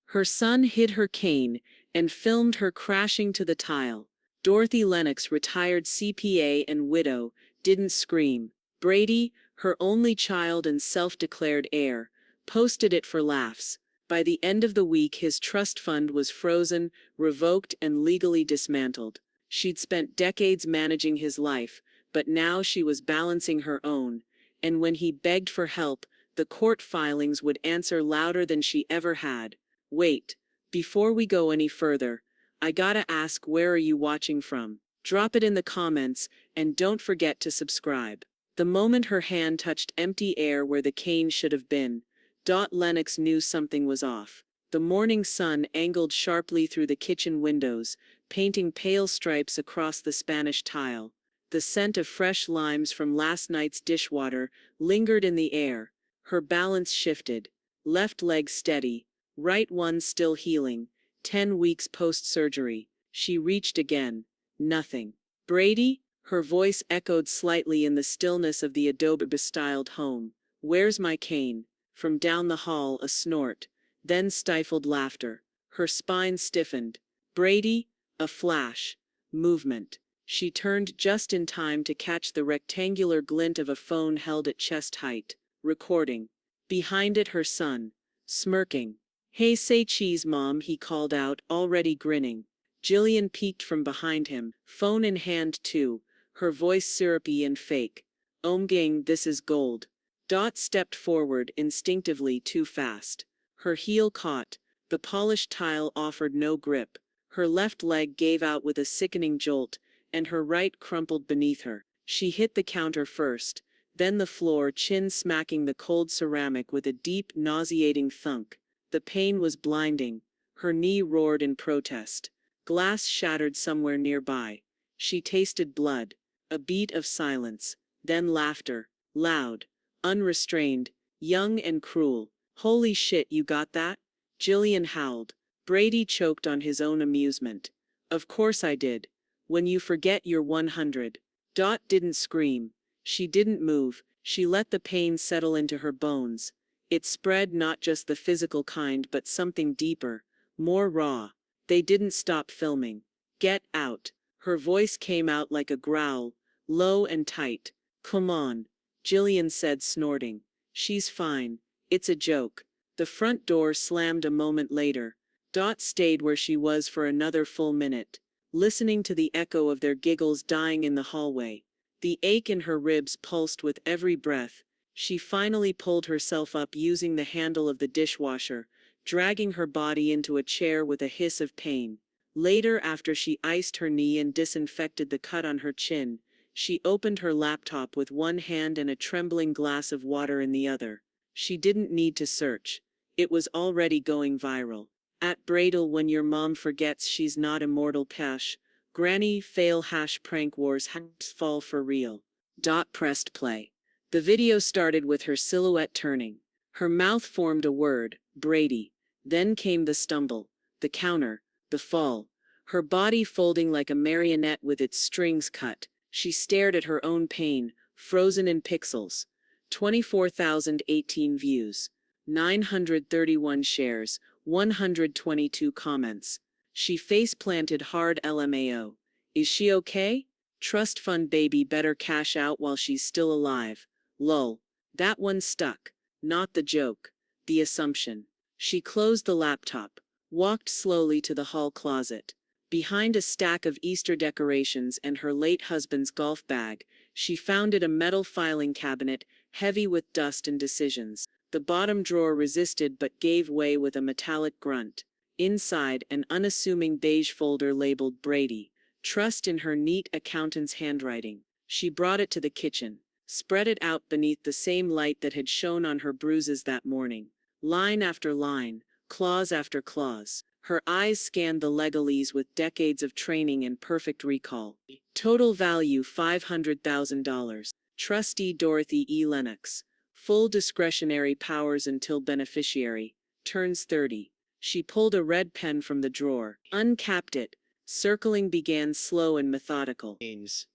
Her son hid her cane and filmed her crashing to the tile. Dorothy Lennox, retired CPA and widow, didn't scream. Brady, her only child and self-declared heir, posted it for laughs. By the end of the week, his trust fund was frozen, revoked, and legally dismantled. She'd spent decades managing his life, but now she was balancing her own. And when he begged for help, the court filings would answer louder than she ever had. Wait, before we go any further, I gotta ask, where are you watching from? Drop it in the comments, and don't forget to subscribe. The moment her hand touched empty air where the cane should have been, Lennox knew something was off. The morning sun angled sharply through the kitchen windows, painting pale stripes across the Spanish tile. The scent of fresh limes from last night's dishwater lingered in the air. Her balance shifted. Left leg steady, right one still healing. 10 weeks post-surgery. She reached again. Nothing. Brady? Her voice echoed slightly in the stillness of the adobe-styled home. Where's my cane? From down the hall, a snort, then stifled laughter. Her spine stiffened. Brady? A flash. Movement. She turned just in time to catch the rectangular glint of a phone held at chest height. Recording. Behind it, her son, smirking. Hey, say cheese, Mom, he called out, already grinning. Jillian peeked from behind him, phone in hand too, her voice syrupy and fake. Gang, this is gold. Stepped forward, instinctively too fast. Her heel caught. The polished tile offered no grip. Her left leg gave out with a sickening jolt, and her right crumpled beneath her. She hit the counter first, then the floor, chin smacking the cold ceramic with a deep, nauseating thunk. The pain was blinding. Her knee roared in protest. Glass shattered somewhere nearby. She tasted blood. A beat of silence. Then laughter. Loud. Unrestrained. Young and cruel. Holy shit, you got that? Jillian howled. Brady choked on his own amusement. Of course I did. When you forget you're 100. Didn't scream. She didn't move. She let the pain settle into her bones. It spread, not just the physical kind, but something deeper, more raw. They didn't stop filming. Get out. Her voice came out like a growl, low and tight. Come on, Jillian said, snorting. She's fine. It's a joke. The front door slammed a moment later. Stayed where she was for another full minute, listening to the echo of their giggles dying in the hallway. The ache in her ribs pulsed with every breath. She finally pulled herself up using the handle of the dishwasher, dragging her body into a chair with a hiss of pain. Later, after she iced her knee and disinfected the cut on her chin, she opened her laptop with one hand and a trembling glass of water in the other. She didn't need to search. It was already going viral. At Brady, when your mom forgets she's not immortal. Pesh. Granny fail # prank wars # fall for real. Pressed play. The video started with her silhouette turning. Her mouth formed a word, Brady. Then came the stumble, the counter, the fall. Her body folding like a marionette with its strings cut. She stared at her own pain, frozen in pixels. 24,018 views. 931 shares. 122 comments. She face-planted hard. LMAO. Is she okay? Trust fund baby better cash out while she's still alive. Lol. That one stuck. Not the joke. The assumption. She closed the laptop, walked slowly to the hall closet. Behind a stack of Easter decorations and her late husband's golf bag, she found a metal filing cabinet, heavy with dust and decisions. The bottom drawer resisted but gave way with a metallic grunt. Inside, an unassuming beige folder labeled Brady. Trust in her neat accountant's handwriting. She brought it to the kitchen, spread it out beneath the same light that had shone on her bruises that morning. Line after line, clause after clause. Her eyes scanned the legalese with decades of training and perfect recall. Total value $500,000. Trustee Dorothy E. Lennox. Full discretionary powers until beneficiary turns 30. She pulled a red pen from the drawer, uncapped it. Circling began slow and methodical.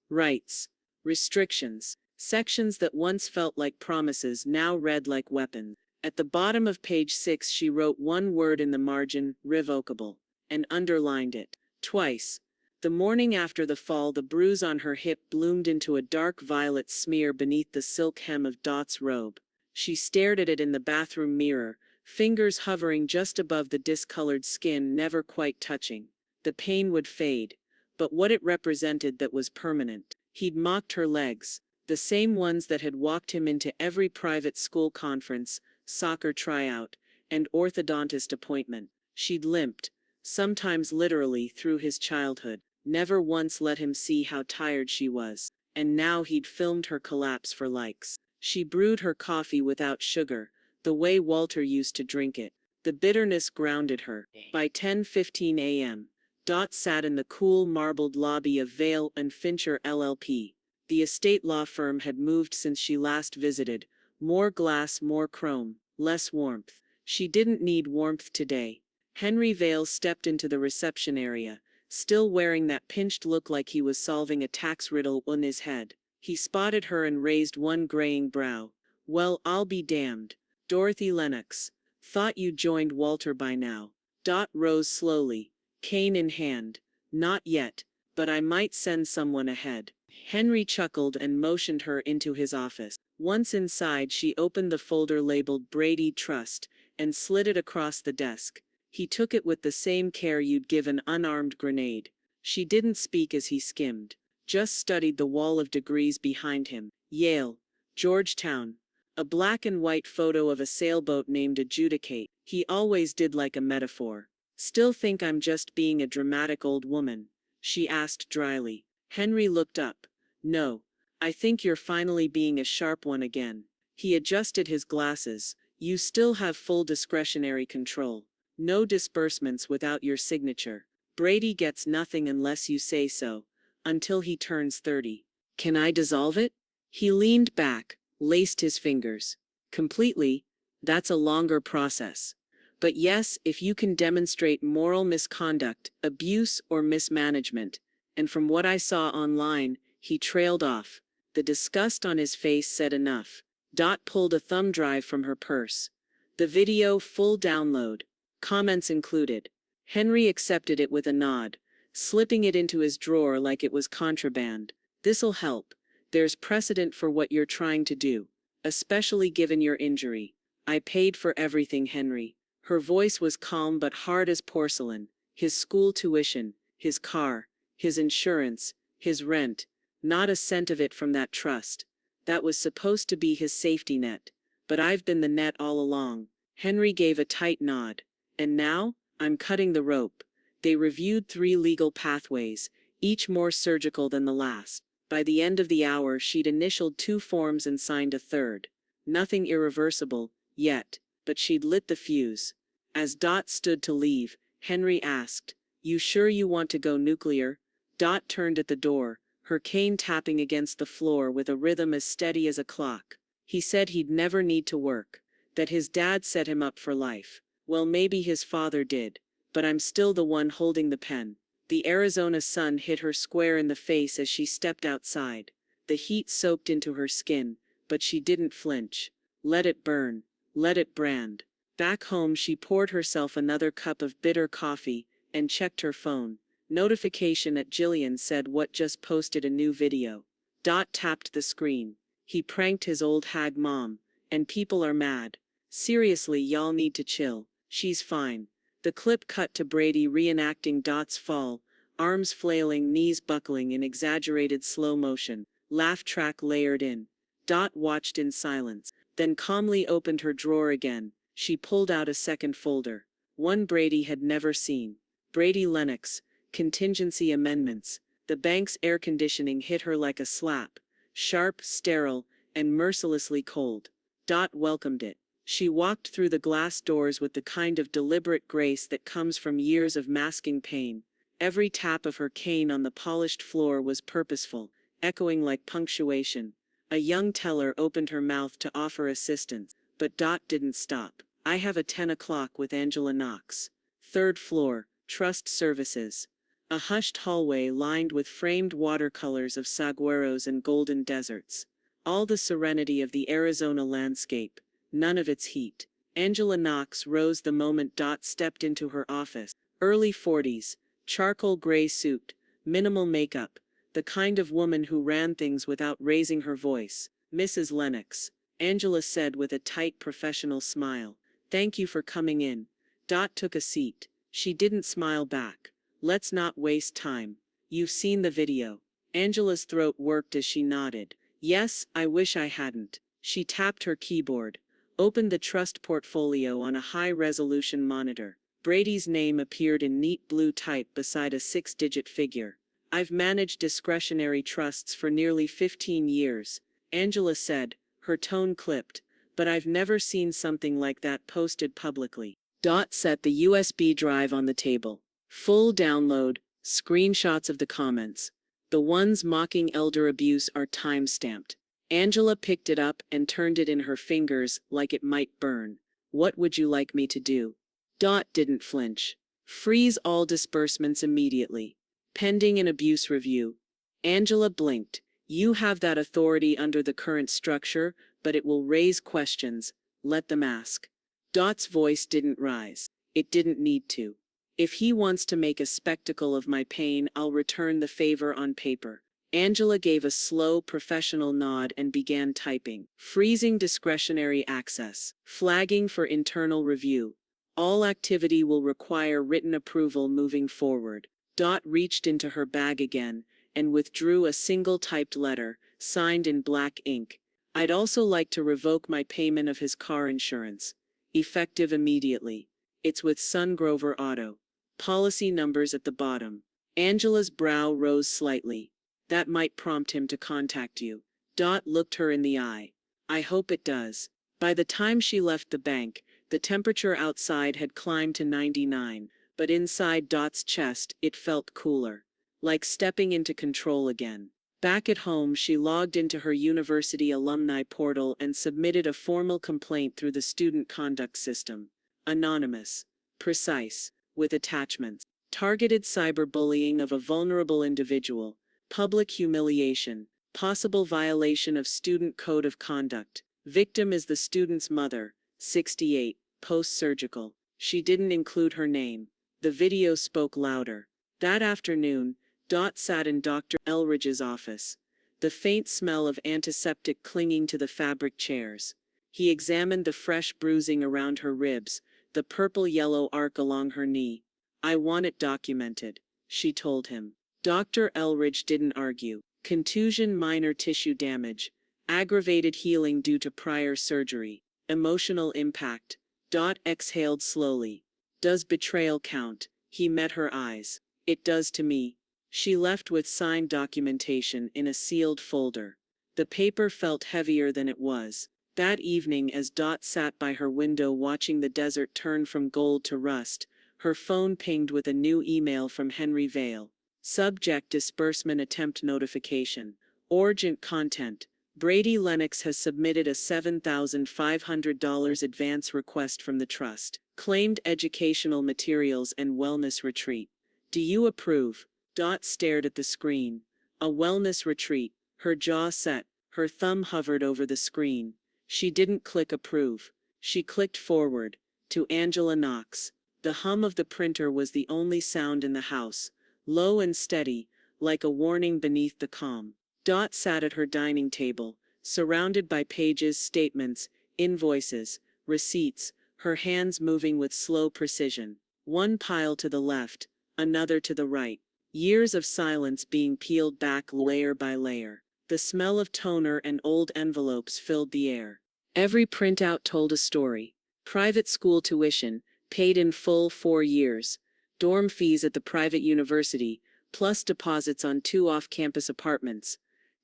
Rights. Restrictions. Sections that once felt like promises now read like weapons. At the bottom of page 6 she wrote one word in the margin, revocable, and underlined it. Twice. The morning after the fall, the bruise on her hip bloomed into a dark violet smear beneath the silk hem of Dot's robe. She stared at it in the bathroom mirror, fingers hovering just above the discolored skin, never quite touching. The pain would fade, but what it represented that was permanent. He'd mocked her legs, the same ones that had walked him into every private school conference, soccer tryout, and orthodontist appointment. She'd limped, sometimes literally, through his childhood, never once let him see how tired she was. And now he'd filmed her collapse for likes. She brewed her coffee without sugar, the way Walter used to drink it. The bitterness grounded her. By 10:15 a.m., Dot sat in the cool marbled lobby of Vale and Fincher LLP. The estate law firm had moved since she last visited. More glass, more chrome, less warmth. She didn't need warmth today. Henry Vale stepped into the reception area, still wearing that pinched look like he was solving a tax riddle on his head. He spotted her and raised one graying brow. "Well, I'll be damned. Dorothy Lennox. Thought you joined Walter by now." Dot rose slowly, cane in hand. "Not yet, but I might send someone ahead." Henry chuckled and motioned her into his office. Once inside, she opened the folder labeled Brady Trust and slid it across the desk. He took it with the same care you'd give an unarmed grenade. She didn't speak as he skimmed, just studied the wall of degrees behind him. Yale, Georgetown. A black and white photo of a sailboat named Adjudicate. He always did like a metaphor. "Still think I'm just being a dramatic old woman?" she asked dryly. Henry looked up. "No. I think you're finally being a sharp one again." He adjusted his glasses. "You still have full discretionary control. No disbursements without your signature. Brady gets nothing unless you say so, until he turns 30. Can I dissolve it?" He leaned back, laced his fingers. "Completely. That's a longer process. But yes, if you can demonstrate moral misconduct, abuse, or mismanagement." And from what I saw online, he trailed off. The disgust on his face said enough. Dot pulled a thumb drive from her purse. The video, full download. Comments included. Henry accepted it with a nod, slipping it into his drawer like it was contraband. "This'll help. There's precedent for what you're trying to do, especially given your injury. I paid for everything, Henry." Her voice was calm but hard as porcelain. "His school tuition, his car, his insurance, his rent. Not a cent of it from that trust. That was supposed to be his safety net. But I've been the net all along." Henry gave a tight nod. "And now, I'm cutting the rope." They reviewed 3 legal pathways, each more surgical than the last. By the end of the hour, she'd initialed 2 forms and signed a third. Nothing irreversible, yet, but she'd lit the fuse. As Dot stood to leave, Henry asked, "You sure you want to go nuclear?" Dot turned at the door, her cane tapping against the floor with a rhythm as steady as a clock. "He said he'd never need to work, that his dad set him up for life." "Well, maybe his father did, but I'm still the one holding the pen." The Arizona sun hit her square in the face as she stepped outside. The heat soaked into her skin, but she didn't flinch. Let it burn. Let it brand. Back home, she poured herself another cup of bitter coffee and checked her phone. Notification at Jillian said what just posted a new video. Dot tapped the screen. "He pranked his old hag mom, and people are mad. Seriously, y'all need to chill. She's fine." The clip cut to Brady reenacting Dot's fall, arms flailing, knees buckling in exaggerated slow motion. Laugh track layered in. Dot watched in silence, then calmly opened her drawer again. She pulled out a second folder. One Brady had never seen. Brady Lennox, contingency amendments. The bank's air conditioning hit her like a slap. Sharp, sterile, and mercilessly cold. Dot welcomed it. She walked through the glass doors with the kind of deliberate grace that comes from years of masking pain. Every tap of her cane on the polished floor was purposeful, echoing like punctuation. A young teller opened her mouth to offer assistance, but Dot didn't stop. "I have a 10 o'clock with Angela Knox. 3rd floor, Trust Services." A hushed hallway lined with framed watercolors of saguaros and golden deserts. All the serenity of the Arizona landscape, none of its heat. Angela Knox rose the moment Dot stepped into her office. Early 40s, charcoal gray suit, minimal makeup, the kind of woman who ran things without raising her voice. Mrs. Lennox, Angela said with a tight professional smile. Thank you for coming in. Dot took a seat. She didn't smile back. Let's not waste time. You've seen the video. Angela's throat worked as she nodded. Yes, I wish I hadn't. She tapped her keyboard. Opened the trust portfolio on a high-resolution monitor. Brady's name appeared in neat blue type beside a 6-digit figure. I've managed discretionary trusts for nearly 15 years, Angela said, her tone clipped, but I've never seen something like that posted publicly. Dot set the USB drive on the table. Full download, screenshots of the comments. The ones mocking elder abuse are time-stamped. Angela picked it up and turned it in her fingers like it might burn. What would you like me to do? Dot didn't flinch. Freeze all disbursements immediately. Pending an abuse review. Angela blinked. You have that authority under the current structure, but it will raise questions. Let them ask. Dot's voice didn't rise. It didn't need to. If he wants to make a spectacle of my pain, I'll return the favor on paper. Angela gave a slow, professional nod and began typing. Freezing discretionary access. Flagging for internal review. All activity will require written approval moving forward. Dot reached into her bag again and withdrew a single typed letter, signed in black ink. I'd also like to revoke my payment of his car insurance. Effective immediately. It's with Sungrover Auto. Policy numbers at the bottom. Angela's brow rose slightly. That might prompt him to contact you. Dot looked her in the eye. I hope it does. By the time she left the bank, the temperature outside had climbed to 99, but inside Dot's chest, it felt cooler. Like stepping into control again. Back at home, she logged into her university alumni portal and submitted a formal complaint through the student conduct system. Anonymous. Precise. With attachments. Targeted cyberbullying of a vulnerable individual. Public humiliation. Possible violation of student code of conduct. Victim is the student's mother, 68, post-surgical. She didn't include her name. The video spoke louder. That afternoon, Dot sat in Dr. Elridge's office. The faint smell of antiseptic clinging to the fabric chairs. He examined the fresh bruising around her ribs, the purple-yellow arc along her knee. I want it documented, she told him. Dr. Elridge didn't argue. Contusion, minor tissue damage. Aggravated healing due to prior surgery. Emotional impact. Dot exhaled slowly. Does betrayal count? He met her eyes. It does to me. She left with signed documentation in a sealed folder. The paper felt heavier than it was. That evening, as Dot sat by her window watching the desert turn from gold to rust, her phone pinged with a new email from Henry Vale. Subject: disbursement attempt notification. Urgent content. Brady Lennox has submitted a $7,500 advance request from the trust. Claimed educational materials and wellness retreat. Do you approve? Dot stared at the screen. A wellness retreat. Her jaw set. Her thumb hovered over the screen. She didn't click approve. She clicked forward. To Angela Knox. The hum of the printer was the only sound in the house. Low and steady, like a warning beneath the calm. Dot sat at her dining table, surrounded by pages, statements, invoices, receipts, her hands moving with slow precision. One pile to the left, another to the right. Years of silence being peeled back layer by layer. The smell of toner and old envelopes filled the air. Every printout told a story. Private school tuition, paid in full 4 years. Dorm fees at the private university, plus deposits on 2 off-campus apartments.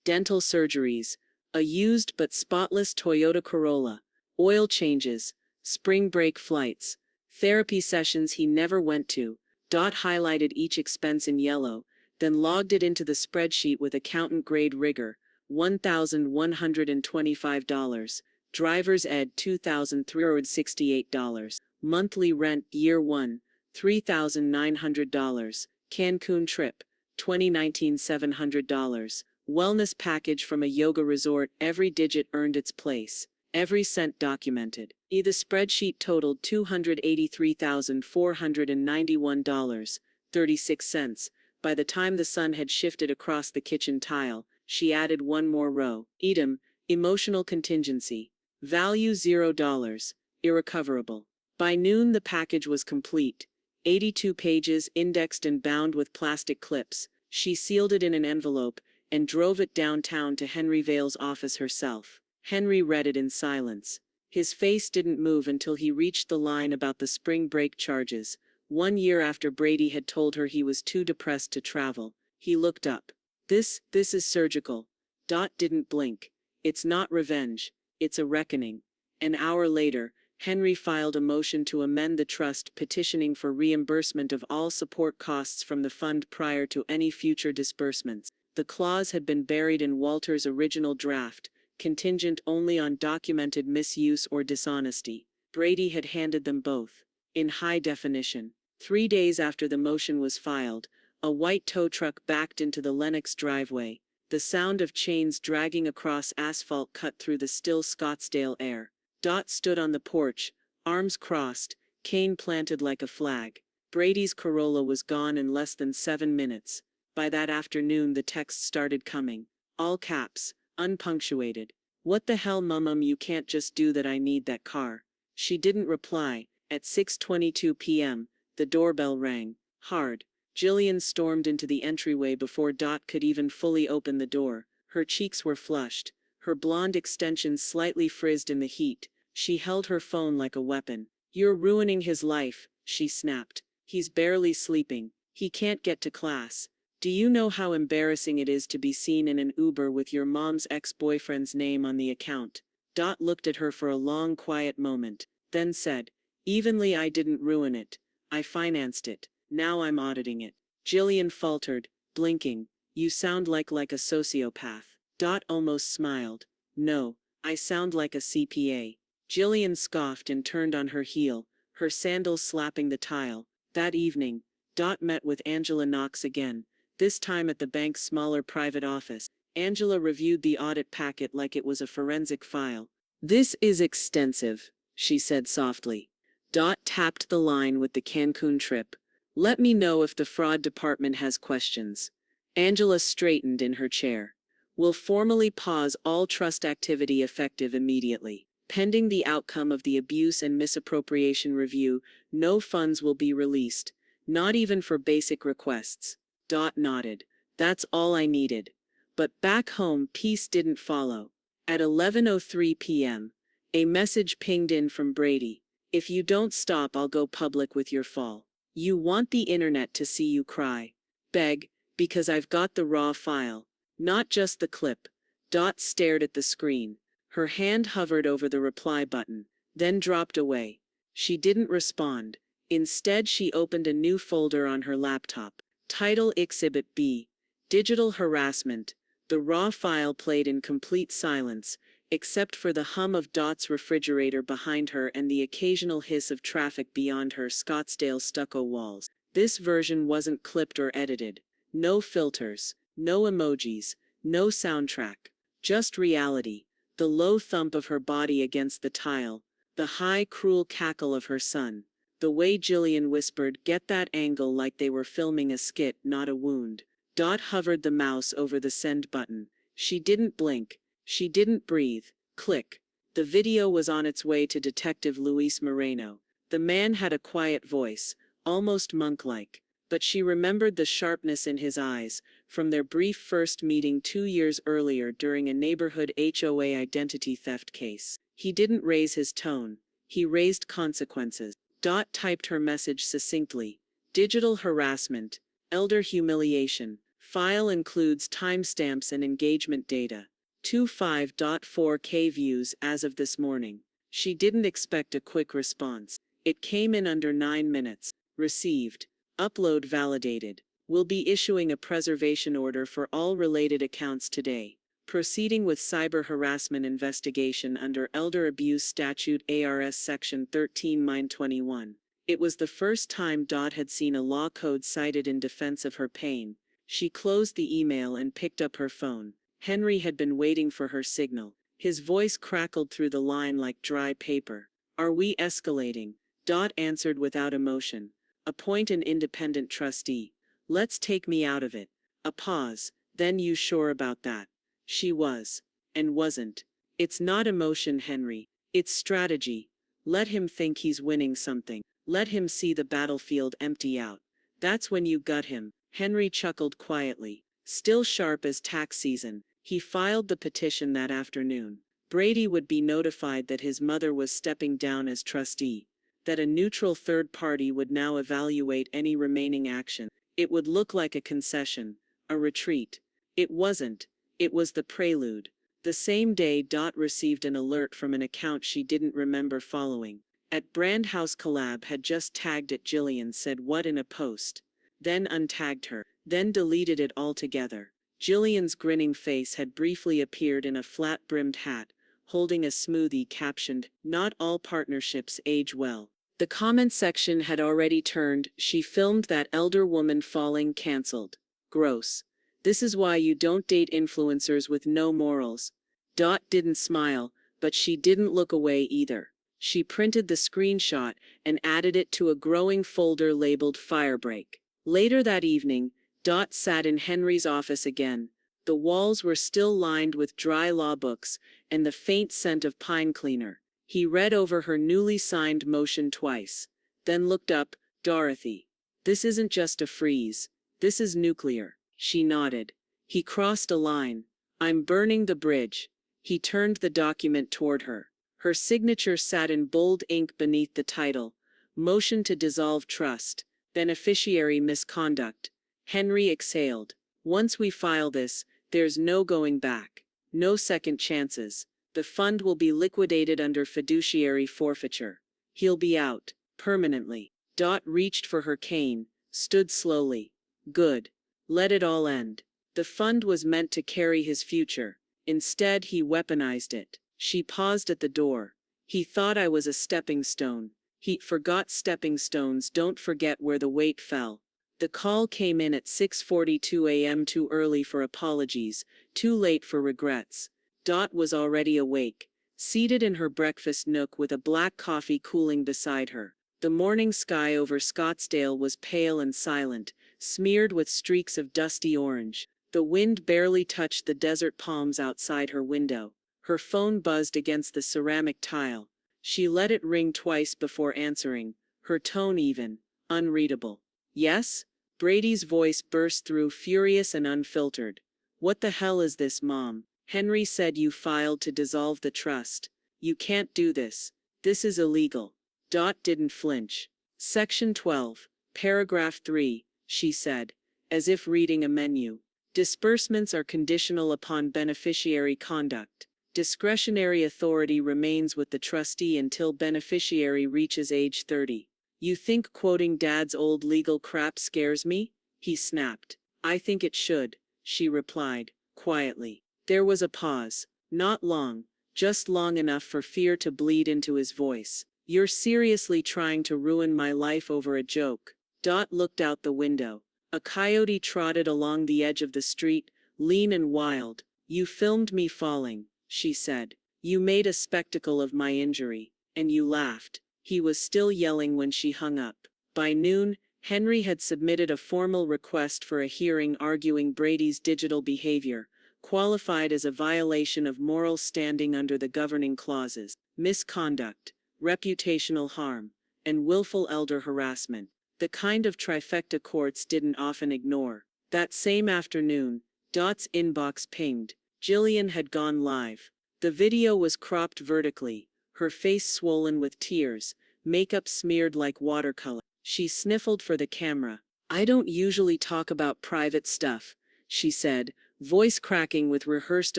Dental surgeries. A used but spotless Toyota Corolla. Oil changes. Spring break flights. Therapy sessions he never went to. Dot highlighted each expense in yellow, then logged it into the spreadsheet with accountant-grade rigor. $1,125. Driver's ed $2,368. Monthly rent year 1, $3,900. Cancun trip, 2019 $700. Wellness package from a yoga resort. Every digit earned its place. Every cent documented. The spreadsheet totaled $283,491.36. By the time the sun had shifted across the kitchen tile, she added one more row. Item, emotional contingency. Value $0. Irrecoverable. By noon the package was complete. 82 pages, indexed and bound with plastic clips. She sealed it in an envelope and drove it downtown to Henry Vale's office herself. Henry read it in silence. His face didn't move until he reached the line about the spring break charges. 1 year after Brady had told her he was too depressed to travel, he looked up. This is surgical. Dot didn't blink. It's not revenge. It's a reckoning. An hour later, Henry filed a motion to amend the trust, petitioning for reimbursement of all support costs from the fund prior to any future disbursements. The clause had been buried in Walter's original draft, contingent only on documented misuse or dishonesty. Brady had handed them both, in high definition. 3 days after the motion was filed, a white tow truck backed into the Lennox driveway. The sound of chains dragging across asphalt cut through the still Scottsdale air. Dot stood on the porch, arms crossed, cane planted like a flag. Brady's Corolla was gone in less than 7 minutes. By that afternoon the texts started coming. All caps, unpunctuated. "What the hell, mum, you can't just do that, I need that car." She didn't reply. At 6:22 p.m., the doorbell rang. Hard. Jillian stormed into the entryway before Dot could even fully open the door. Her cheeks were flushed, her blonde extensions slightly frizzed in the heat. She held her phone like a weapon. "You're ruining his life," she snapped. "He's barely sleeping. He can't get to class. Do you know how embarrassing it is to be seen in an Uber with your mom's ex-boyfriend's name on the account?" Dot looked at her for a long, quiet moment, then said, "Evenly, I didn't ruin it. I financed it. Now I'm auditing it." Jillian faltered, blinking. "You sound like a sociopath." Dot almost smiled. "No, I sound like a CPA." Jillian scoffed and turned on her heel, her sandals slapping the tile. That evening, Dot met with Angela Knox again, this time at the bank's smaller private office. Angela reviewed the audit packet like it was a forensic file. "This is extensive," she said softly. Dot tapped the line with the Cancun trip. "Let me know if the fraud department has questions." Angela straightened in her chair. "We'll formally pause all trust activity effective immediately. Pending the outcome of the abuse and misappropriation review, no funds will be released, not even for basic requests." Dot nodded. "That's all I needed." But back home, peace didn't follow. At 11:03 p.m., a message pinged in from Brady. "If you don't stop, I'll go public with your fall. You want the internet to see you cry. Beg, because I've got the raw file. Not just the clip." Dot stared at the screen. Her hand hovered over the reply button, then dropped away. She didn't respond. Instead, she opened a new folder on her laptop. Title Exhibit B. Digital Harassment. The raw file played in complete silence, except for the hum of Dot's refrigerator behind her and the occasional hiss of traffic beyond her Scottsdale stucco walls. This version wasn't clipped or edited. No filters, no emojis, no soundtrack. Just reality. The low thump of her body against the tile. The high, cruel cackle of her son. The way Jillian whispered, "Get that angle," like they were filming a skit, not a wound. Dot hovered the mouse over the send button. She didn't blink. She didn't breathe. Click. The video was on its way to Detective Luis Moreno. The man had a quiet voice, almost monk-like, but she remembered the sharpness in his eyes, from their brief first meeting 2 years earlier during a neighborhood HOA identity theft case. He didn't raise his tone. He raised consequences. Dot typed her message succinctly. Digital harassment. Elder humiliation. File includes timestamps and engagement data. 25.4K views as of this morning. She didn't expect a quick response. It came in under 9 minutes. Received. Upload validated. Will be issuing a preservation order for all related accounts today. Proceeding with cyber harassment investigation under Elder Abuse Statute ARS Section 13-21. It was the first time Dot had seen a law code cited in defense of her pain. She closed the email and picked up her phone. Henry had been waiting for her signal. His voice crackled through the line like dry paper. Are we escalating? Dot answered without emotion. Appoint an independent trustee. Let's take me out of it. A pause. Then you sure about that? She was. And wasn't. It's not emotion, Henry. It's strategy. Let him think he's winning something. Let him see the battlefield empty out. That's when you gut him. Henry chuckled quietly. Still sharp as tax season, he filed the petition that afternoon. Brady would be notified that his mother was stepping down as trustee, that a neutral third party would now evaluate any remaining action. It would look like a concession, a retreat. It wasn't. It was the prelude. The same day, Dot received an alert from an account she didn't remember following. At Brandhouse Collab had just tagged it. Jillian said what in a post, then untagged her, then deleted it altogether. Jillian's grinning face had briefly appeared in a flat-brimmed hat, holding a smoothie captioned, "Not all partnerships age well." The comment section had already turned, "She filmed that elder woman falling, cancelled. Gross. This is why you don't date influencers with no morals." Dot didn't smile, but she didn't look away either. She printed the screenshot and added it to a growing folder labeled Firebreak. Later that evening, Dot sat in Henry's office again. The walls were still lined with dry law books and the faint scent of pine cleaner. He read over her newly signed motion twice, then looked up. "Dorothy, this isn't just a freeze. This is nuclear." She nodded. He crossed a line. "I'm burning the bridge." He turned the document toward her. Her signature sat in bold ink beneath the title, "Motion to Dissolve Trust, Beneficiary Misconduct." Henry exhaled. "Once we file this, there's no going back. No second chances. The fund will be liquidated under fiduciary forfeiture. He'll be out, permanently." Dot reached for her cane, stood slowly. "Good. Let it all end." The fund was meant to carry his future. Instead, he weaponized it. She paused at the door. "He thought I was a stepping stone. He forgot stepping stones don't forget where the weight fell." The call came in at 6:42 a.m. Too early for apologies, too late for regrets. Dot was already awake, seated in her breakfast nook with a black coffee cooling beside her. The morning sky over Scottsdale was pale and silent, smeared with streaks of dusty orange. The wind barely touched the desert palms outside her window. Her phone buzzed against the ceramic tile. She let it ring twice before answering, her tone even, unreadable. "Yes?" Brady's voice burst through, furious and unfiltered. "What the hell is this, Mom? Henry said you filed to dissolve the trust. You can't do this. This is illegal." Dot didn't flinch. "Section 12, paragraph 3, she said, as if reading a menu. "Disbursements are conditional upon beneficiary conduct. Discretionary authority remains with the trustee until beneficiary reaches age 30. You think quoting Dad's old legal crap scares me?" he snapped. "I think it should," she replied, quietly. There was a pause. Not long, just long enough for fear to bleed into his voice. "You're seriously trying to ruin my life over a joke?" Dot looked out the window. A coyote trotted along the edge of the street, lean and wild. "You filmed me falling," she said. "You made a spectacle of my injury, and you laughed." He was still yelling when she hung up. By noon, Henry had submitted a formal request for a hearing arguing Brady's digital behavior qualified as a violation of moral standing under the governing clauses, misconduct, reputational harm, and willful elder harassment, the kind of trifecta courts didn't often ignore. That same afternoon, Dot's inbox pinged. Jillian had gone live. The video was cropped vertically, her face swollen with tears, makeup smeared like watercolor. She sniffled for the camera. "I don't usually talk about private stuff," she said, voice cracking with rehearsed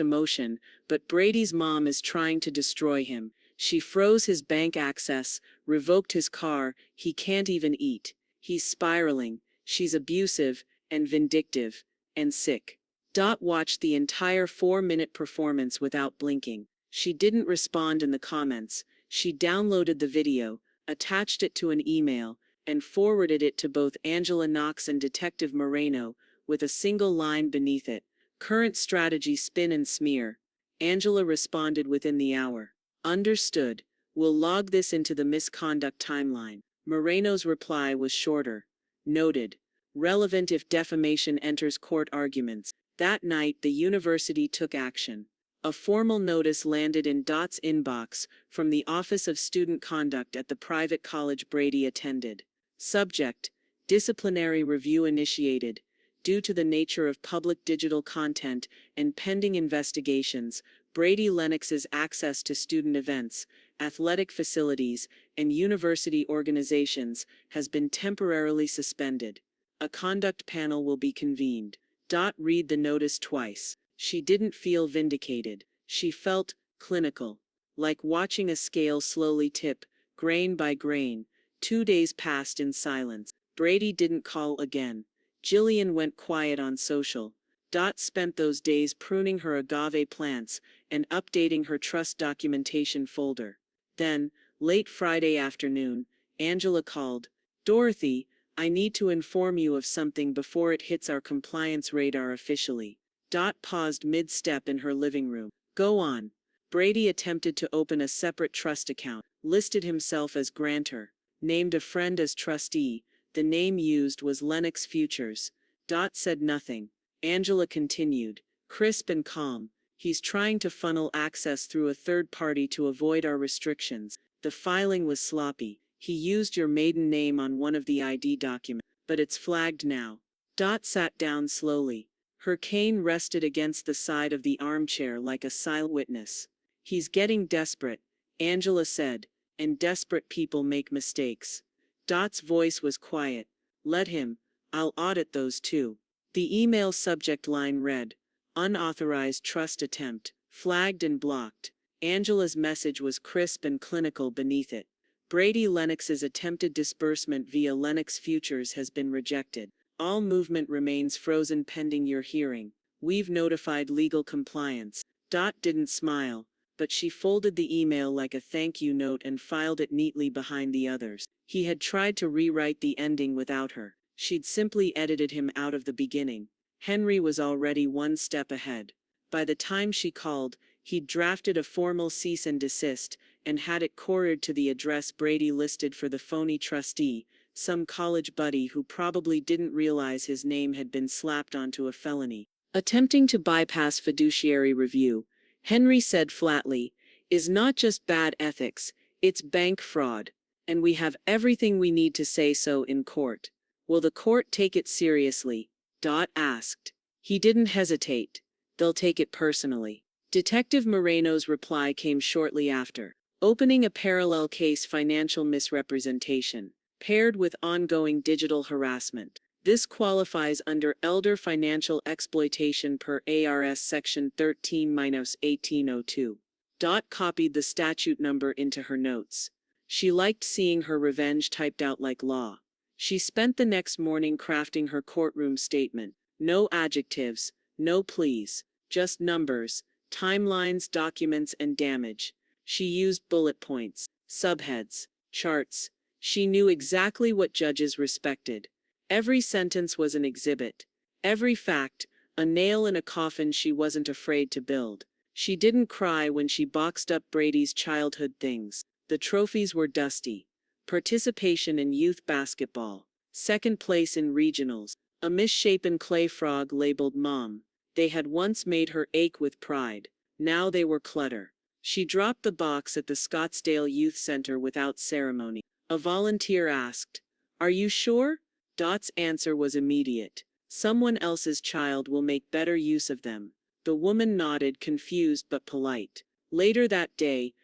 emotion, "but Brady's mom is trying to destroy him. She froze his bank access, revoked his car, he can't even eat. He's spiraling, she's abusive, and vindictive, and sick." Dot watched the entire 4-minute performance without blinking. She didn't respond in the comments. She downloaded the video, attached it to an email, and forwarded it to both Angela Knox and Detective Moreno, with a single line beneath it, "Current strategy spin and smear." Angela responded within the hour. "Understood. We'll log this into the misconduct timeline. Moreno's reply was shorter. Noted. Relevant if defamation enters court arguments. That night, the university took action. A formal notice landed in Dot's inbox from the Office of Student Conduct at the private college Brady attended. Subject: disciplinary review initiated. Due to the nature of public digital content and pending investigations, Brady Lennox's access to student events, athletic facilities, and university organizations has been temporarily suspended. A conduct panel will be convened. Read the notice twice. She didn't feel vindicated. She felt clinical, like watching a scale slowly tip, grain by grain. 2 days passed in silence. Brady didn't call again. Jillian went quiet on social. Spent those days pruning her agave plants and updating her trust documentation folder. Then, late Friday afternoon, Angela called. Dorothy, I need to inform you of something before it hits our compliance radar officially. Paused mid-step in her living room. Go on. Brady attempted to open a separate trust account, listed himself as grantor, named a friend as trustee. The name used was Lennox Futures. Said nothing. Angela continued, crisp and calm. He's trying to funnel access through a third party to avoid our restrictions. The filing was sloppy. He used your maiden name on one of the ID documents, but it's flagged now. Sat down slowly. Her cane rested against the side of the armchair like a silent witness. He's getting desperate, Angela said, and desperate people make mistakes. Dot's voice was quiet. Let him. I'll audit those too. The email subject line read, unauthorized trust attempt, flagged and blocked. Angela's message was crisp and clinical beneath it. Brady Lennox's attempted disbursement via Lennox Futures has been rejected. All movement remains frozen pending your hearing. We've notified legal compliance. Didn't smile, but she folded the email like a thank you note and filed it neatly behind the others. He had tried to rewrite the ending without her. She'd simply edited him out of the beginning. Henry was already one step ahead. By the time she called, he'd drafted a formal cease and desist and had it couriered to the address Brady listed for the phony trustee, some college buddy who probably didn't realize his name had been slapped onto a felony. Attempting to bypass fiduciary review, Henry said flatly, is not just bad ethics, it's bank fraud, and we have everything we need to say so in court. Will the court take it seriously? Asked. He didn't hesitate. They'll take it personally. Detective Moreno's reply came shortly after. Opening a parallel case financial misrepresentation, paired with ongoing digital harassment. This qualifies under elder financial exploitation per ARS Section 13-1802. Copied the statute number into her notes. She liked seeing her revenge typed out like law. She spent the next morning crafting her courtroom statement. No adjectives, no pleas, just numbers, timelines, documents, and damage. She used bullet points, subheads, charts. She knew exactly what judges respected. Every sentence was an exhibit. Every fact, a nail in a coffin she wasn't afraid to build. She didn't cry when she boxed up Brady's childhood things. The trophies were dusty. Participation in youth basketball. Second place in regionals. A misshapen clay frog labeled Mom. They had once made her ache with pride. Now they were clutter. She dropped the box at the Scottsdale Youth Center without ceremony. A volunteer asked, "Are you sure?" Answer was immediate. "Someone else's child will make better use of them." The woman nodded, confused but polite. Later that day,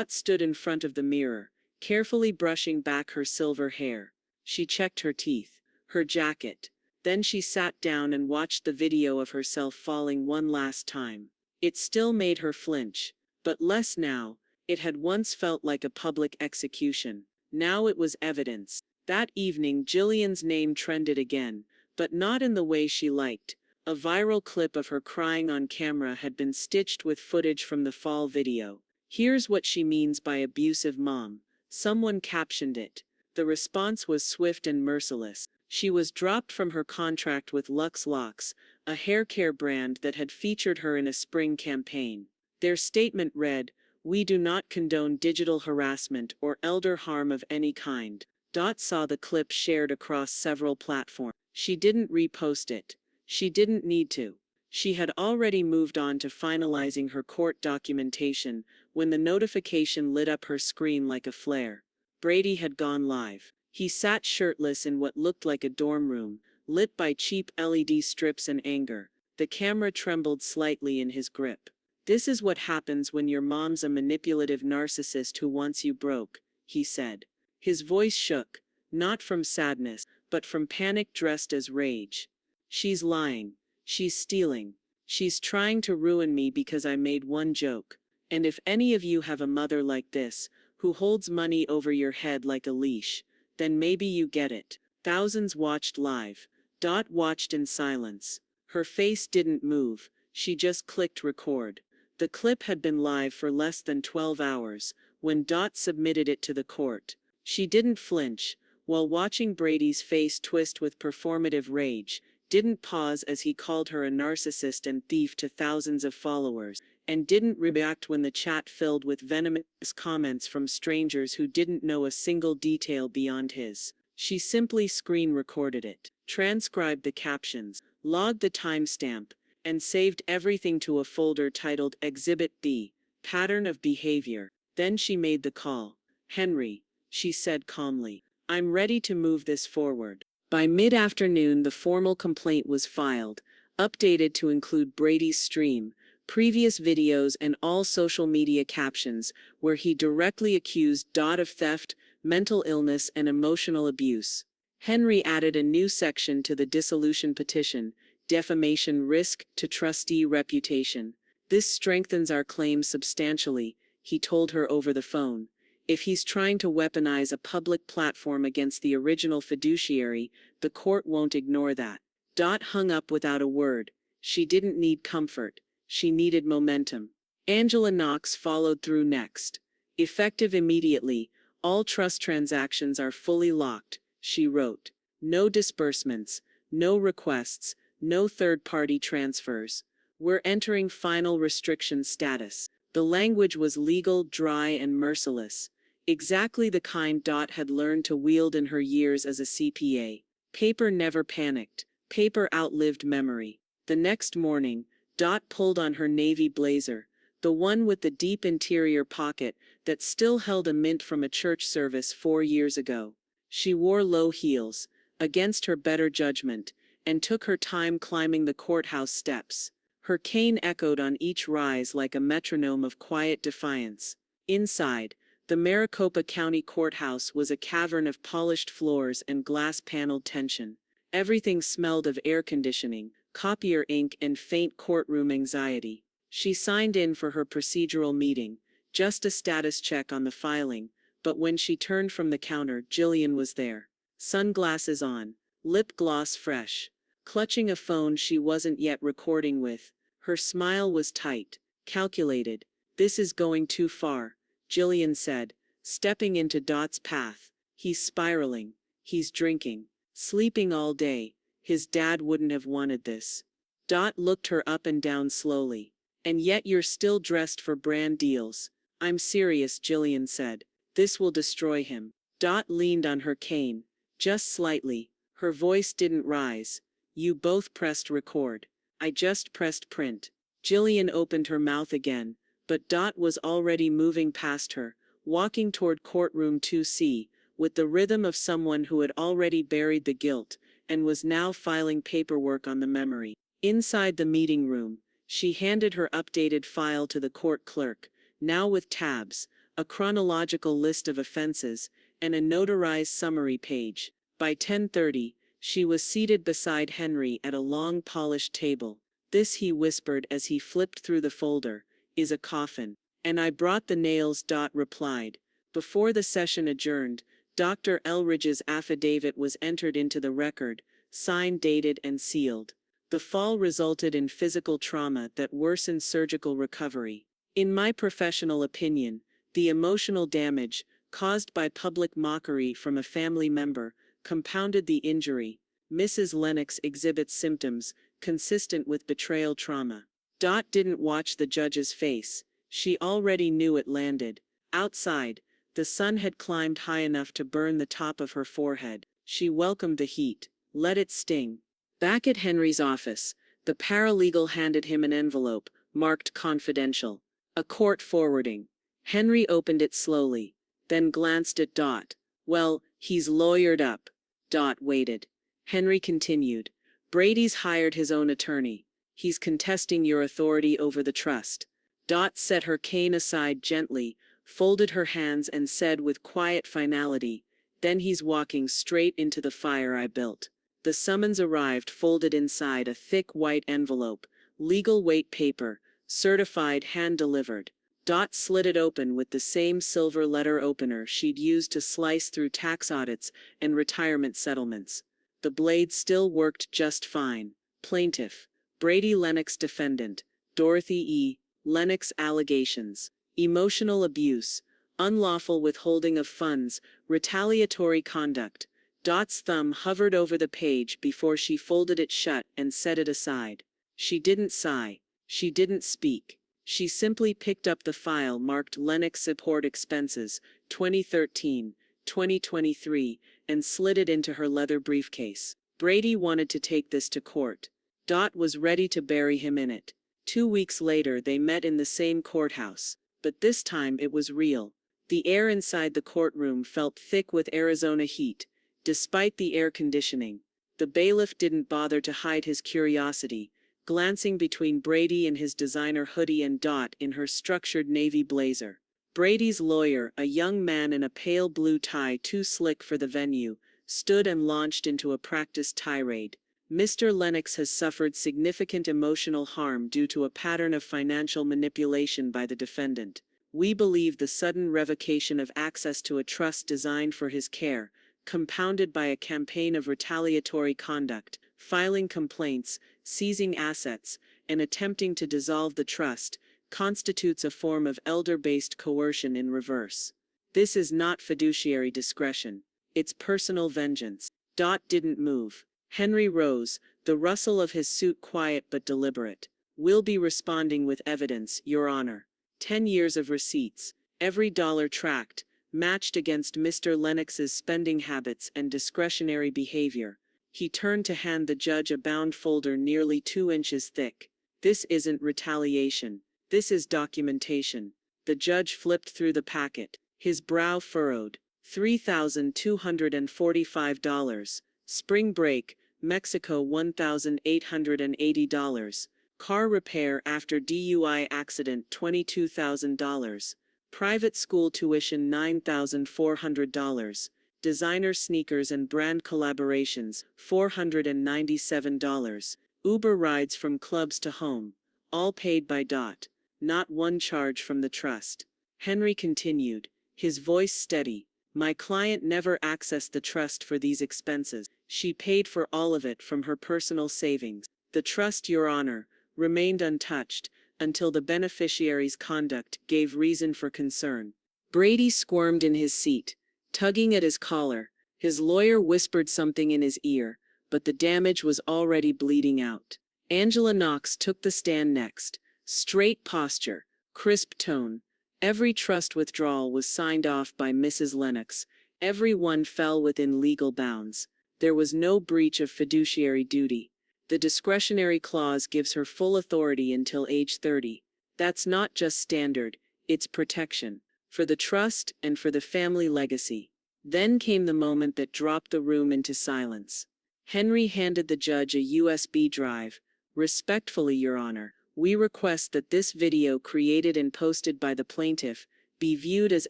stood in front of the mirror, carefully brushing back her silver hair. She checked her teeth, her jacket. Then she sat down and watched the video of herself falling one last time. It still made her flinch, but less now. It had once felt like a public execution. Now it was evidence. That evening, Jillian's name trended again, but not in the way she liked. A viral clip of her crying on camera had been stitched with footage from the fall video. "Here's what she means by abusive mom," someone captioned it. The response was swift and merciless. She was dropped from her contract with Lux Locks, a hair care brand that had featured her in a spring campaign. Their statement read, We do not condone digital harassment or elder harm of any kind. Dot saw the clip shared across several platforms. She didn't repost it. She didn't need to. She had already moved on to finalizing her court documentation when the notification lit up her screen like a flare. Brady had gone live. He sat shirtless in what looked like a dorm room, lit by cheap LED strips and anger. The camera trembled slightly in his grip. "This is what happens when your mom's a manipulative narcissist who wants you broke," he said. His voice shook, not from sadness, but from panic dressed as rage. "She's lying. She's stealing. She's trying to ruin me because I made one joke. And if any of you have a mother like this, who holds money over your head like a leash, then maybe you get it." Thousands watched live. Dot watched in silence. Her face didn't move. She just clicked record. The clip had been live for less than 12 hours when Dot submitted it to the court. She didn't flinch, while watching Brady's face twist with performative rage, didn't pause as he called her a narcissist and thief to thousands of followers, and didn't react when the chat filled with venomous comments from strangers who didn't know a single detail beyond his. She simply screen recorded it, transcribed the captions, logged the timestamp, and saved everything to a folder titled Exhibit B, Pattern of Behavior. Then she made the call. "Henry," she said calmly, "I'm ready to move this forward." By mid-afternoon, the formal complaint was filed, updated to include Brady's stream, previous videos, and all social media captions, where he directly accused Dot of theft, mental illness, and emotional abuse. Henry added a new section to the dissolution petition: defamation risk to trustee reputation. "This strengthens our claim substantially," he told her over the phone. "If he's trying to weaponize a public platform against the original fiduciary, the court won't ignore that." Dot hung up without a word. She didn't need comfort. She needed momentum. Angela Knox followed through next. "Effective immediately, all trust transactions are fully locked," she wrote. "No disbursements, no requests, no third-party transfers. We're entering final restriction status." The language was legal, dry, and merciless. Exactly the kind Dot had learned to wield in her years as a CPA. Paper never panicked. Paper outlived memory. The next morning, Dot pulled on her navy blazer, the one with the deep interior pocket that still held a mint from a church service 4 years ago. She wore low heels, against her better judgment, and took her time climbing the courthouse steps. Her cane echoed on each rise like a metronome of quiet defiance. Inside, the Maricopa County Courthouse was a cavern of polished floors and glass-paneled tension. Everything smelled of air conditioning, copier ink, and faint courtroom anxiety. She signed in for her procedural meeting, just a status check on the filing, but when she turned from the counter, Jillian was there. Sunglasses on, lip gloss fresh, clutching a phone she wasn't yet recording with. Her smile was tight, calculated. "This is going too far," Jillian said, stepping into Dot's path. "He's spiraling. He's drinking. Sleeping all day. His dad wouldn't have wanted this." Dot looked her up and down slowly. "And yet you're still dressed for brand deals." "I'm serious," Jillian said. "This will destroy him." Dot leaned on her cane, just slightly. Her voice didn't rise. "You both pressed record." "I just pressed print." Jillian opened her mouth again, but Dot was already moving past her, walking toward courtroom 2C, with the rhythm of someone who had already buried the guilt, and was now filing paperwork on the memory. Inside the meeting room, she handed her updated file to the court clerk, now with tabs, a chronological list of offenses, and a notarized summary page. By 10:30, she was seated beside Henry at a long polished table. "This," he whispered as he flipped through the folder, "is a coffin." "And I brought the nails," Dot replied. Before the session adjourned, Dr. Elridge's affidavit was entered into the record, signed, dated, and sealed. The fall resulted in physical trauma that worsened surgical recovery. "In my professional opinion, the emotional damage, caused by public mockery from a family member, compounded the injury. Mrs. Lennox exhibits symptoms consistent with betrayal trauma." Dot didn't watch the judge's face. She already knew it landed. Outside, the sun had climbed high enough to burn the top of her forehead. She welcomed the heat. Let it sting. Back at Henry's office, the paralegal handed him an envelope, marked confidential. A court forwarding. Henry opened it slowly, then glanced at Dot. Well, he's lawyered up. Dot waited. Henry continued. Brady's hired his own attorney. He's contesting your authority over the trust. Dot set her cane aside gently, folded her hands and said with quiet finality, then he's walking straight into the fire I built. The summons arrived folded inside a thick white envelope, legal weight paper, certified hand-delivered. Dot slid it open with the same silver letter opener she'd used to slice through tax audits and retirement settlements. The blade still worked just fine. Plaintiff, Brady Lennox. Defendant, Dorothy E. Lennox. Allegations: emotional abuse, unlawful withholding of funds, retaliatory conduct. Dot's thumb hovered over the page before she folded it shut and set it aside. She didn't sigh. She didn't speak. She simply picked up the file marked Lennox Support Expenses, 2013-2023, and slid it into her leather briefcase. Brady wanted to take this to court. Dot was ready to bury him in it. 2 weeks later they met in the same courthouse, but this time it was real. The air inside the courtroom felt thick with Arizona heat, despite the air conditioning. The bailiff didn't bother to hide his curiosity, glancing between Brady in his designer hoodie and Dot in her structured navy blazer. Brady's lawyer, a young man in a pale blue tie too slick for the venue, stood and launched into a practiced tirade. Mr. Lennox has suffered significant emotional harm due to a pattern of financial manipulation by the defendant. We believe the sudden revocation of access to a trust designed for his care, compounded by a campaign of retaliatory conduct, filing complaints, seizing assets, and attempting to dissolve the trust, constitutes a form of elder-based coercion in reverse. This is not fiduciary discretion. It's personal vengeance. Dot didn't move. Henry rose, the rustle of his suit quiet but deliberate. We'll be responding with evidence, Your Honor. 10 years of receipts, every dollar tracked, matched against Mr. Lennox's spending habits and discretionary behavior. He turned to hand the judge a bound folder nearly 2 inches thick. This isn't retaliation. This is documentation. The judge flipped through the packet, his brow furrowed. $3,245. Spring break, Mexico $1,880. Car repair after DUI accident $22,000. Private school tuition $9,400. Designer sneakers and brand collaborations $497. Uber rides from clubs to home. All paid by Dot. Not one charge from the trust. Henry continued, his voice steady. My client never accessed the trust for these expenses. She paid for all of it from her personal savings. The trust, Your Honor, remained untouched until the beneficiary's conduct gave reason for concern. Brady squirmed in his seat, tugging at his collar. His lawyer whispered something in his ear, but the damage was already bleeding out. Angela Knox took the stand next. Straight posture, crisp tone. Every trust withdrawal was signed off by Mrs. Lennox. Every one fell within legal bounds. There was no breach of fiduciary duty. The discretionary clause gives her full authority until age 30. That's not just standard, it's protection. For the trust and for the family legacy. Then came the moment that dropped the room into silence. Henry handed the judge a USB drive. Respectfully, Your Honor, we request that this video created and posted by the plaintiff be viewed as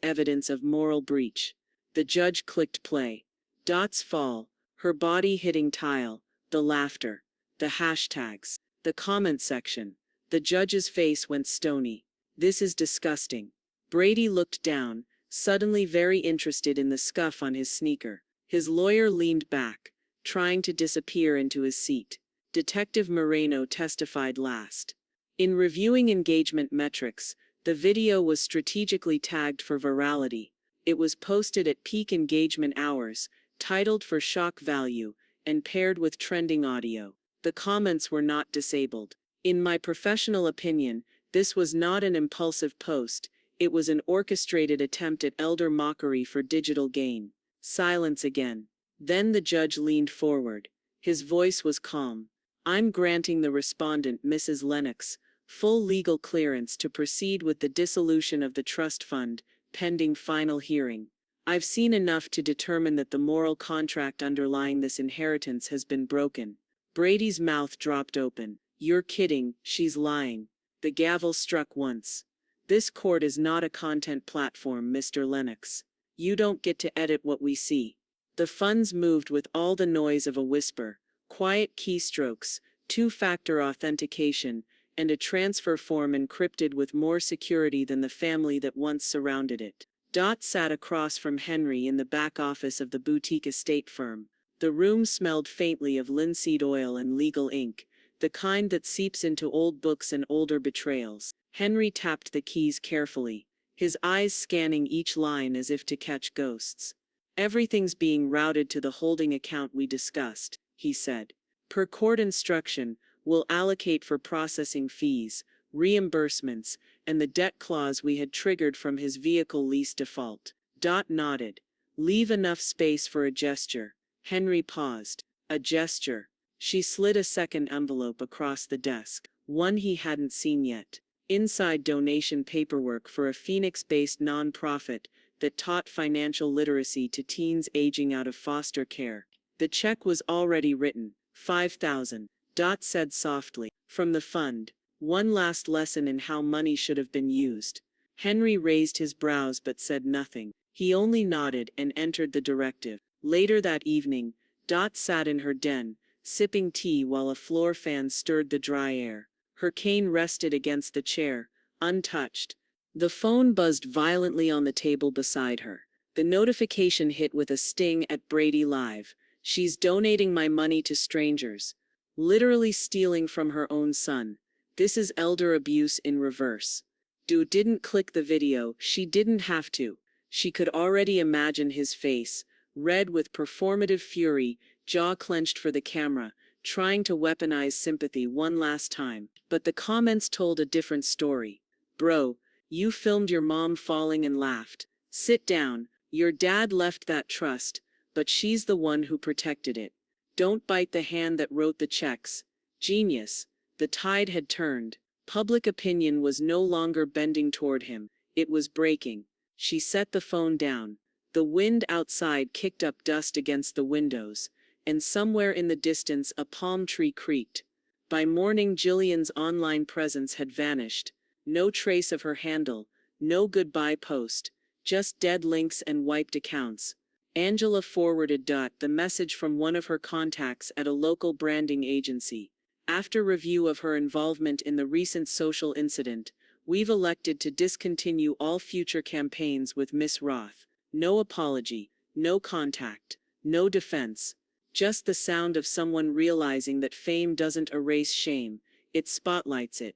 evidence of moral breach. The judge clicked play. Dot's fall, her body hitting tile, the laughter, the hashtags, the comment section. The judge's face went stony. This is disgusting. Brady looked down, suddenly very interested in the scuff on his sneaker. His lawyer leaned back, trying to disappear into his seat. Detective Moreno testified last. In reviewing engagement metrics, the video was strategically tagged for virality. It was posted at peak engagement hours, titled for shock value, and paired with trending audio. The comments were not disabled. In my professional opinion, This was not an impulsive post, it was an orchestrated attempt at elder mockery for digital gain. Silence again. Then the judge leaned forward. His voice was calm. I'm granting the respondent, Mrs. Lennox, full legal clearance to proceed with the dissolution of the trust fund, pending final hearing. I've seen enough to determine that the moral contract underlying this inheritance has been broken. Brady's mouth dropped open. You're kidding, she's lying. The gavel struck once. This court is not a content platform, Mr. Lennox. You don't get to edit what we see. The funds moved with all the noise of a whisper, quiet keystrokes, two-factor authentication, and a transfer form encrypted with more security than the family that once surrounded it. Dot sat across from Henry in the back office of the boutique estate firm. The room smelled faintly of linseed oil and legal ink, the kind that seeps into old books and older betrayals. Henry tapped the keys carefully, his eyes scanning each line as if to catch ghosts. Everything's being routed to the holding account we discussed, he said. Per court instruction, we'll allocate for processing fees, reimbursements, and the debt clause we had triggered from his vehicle lease default. Dot nodded. Leave enough space for a gesture. Henry paused. A gesture. She slid a second envelope across the desk, one he hadn't seen yet. Inside, donation paperwork for a Phoenix-based nonprofit that taught financial literacy to teens aging out of foster care. The check was already written. $5,000. Dot said softly. From the fund. One last lesson in how money should have been used. Henry raised his brows but said nothing. He only nodded and entered the directive. Later that evening, Dot sat in her den, sipping tea while a floor fan stirred the dry air. Her cane rested against the chair, untouched. The phone buzzed violently on the table beside her. The notification hit with a sting at Brady Live. She's donating my money to strangers. Literally stealing from her own son. This is elder abuse in reverse. Dude didn't click the video, she didn't have to. She could already imagine his face, red with performative fury, jaw clenched for the camera, trying to weaponize sympathy one last time. But the comments told a different story. Bro, you filmed your mom falling and laughed. Sit down, your dad left that trust, but she's the one who protected it. Don't bite the hand that wrote the checks. Genius. The tide had turned. Public opinion was no longer bending toward him, it was breaking. She set the phone down. The wind outside kicked up dust against the windows, and somewhere in the distance a palm tree creaked. By morning, Jillian's online presence had vanished. No trace of her handle, no goodbye post, just dead links and wiped accounts. Angela forwarded Dot the message from one of her contacts at a local branding agency. After review of her involvement in the recent social incident, we've elected to discontinue all future campaigns with Miss Roth. No apology, no contact, no defense. Just the sound of someone realizing that fame doesn't erase shame, it spotlights it.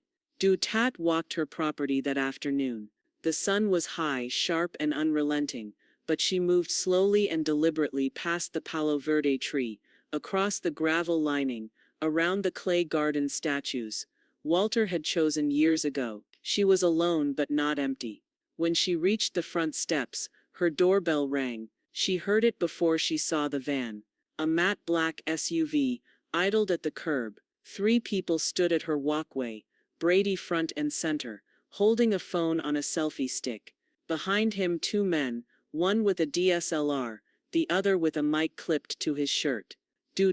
Tat walked her property that afternoon. The sun was high, sharp and unrelenting, but she moved slowly and deliberately past the Palo Verde tree, across the gravel lining, around the clay garden statues Walter had chosen years ago. She was alone but not empty. When she reached the front steps, her doorbell rang. She heard it before she saw the van. A matte black SUV idled at the curb. 3 people stood at her walkway, Brady front and center, holding a phone on a selfie stick. Behind him 2 men, one with a DSLR, the other with a mic clipped to his shirt.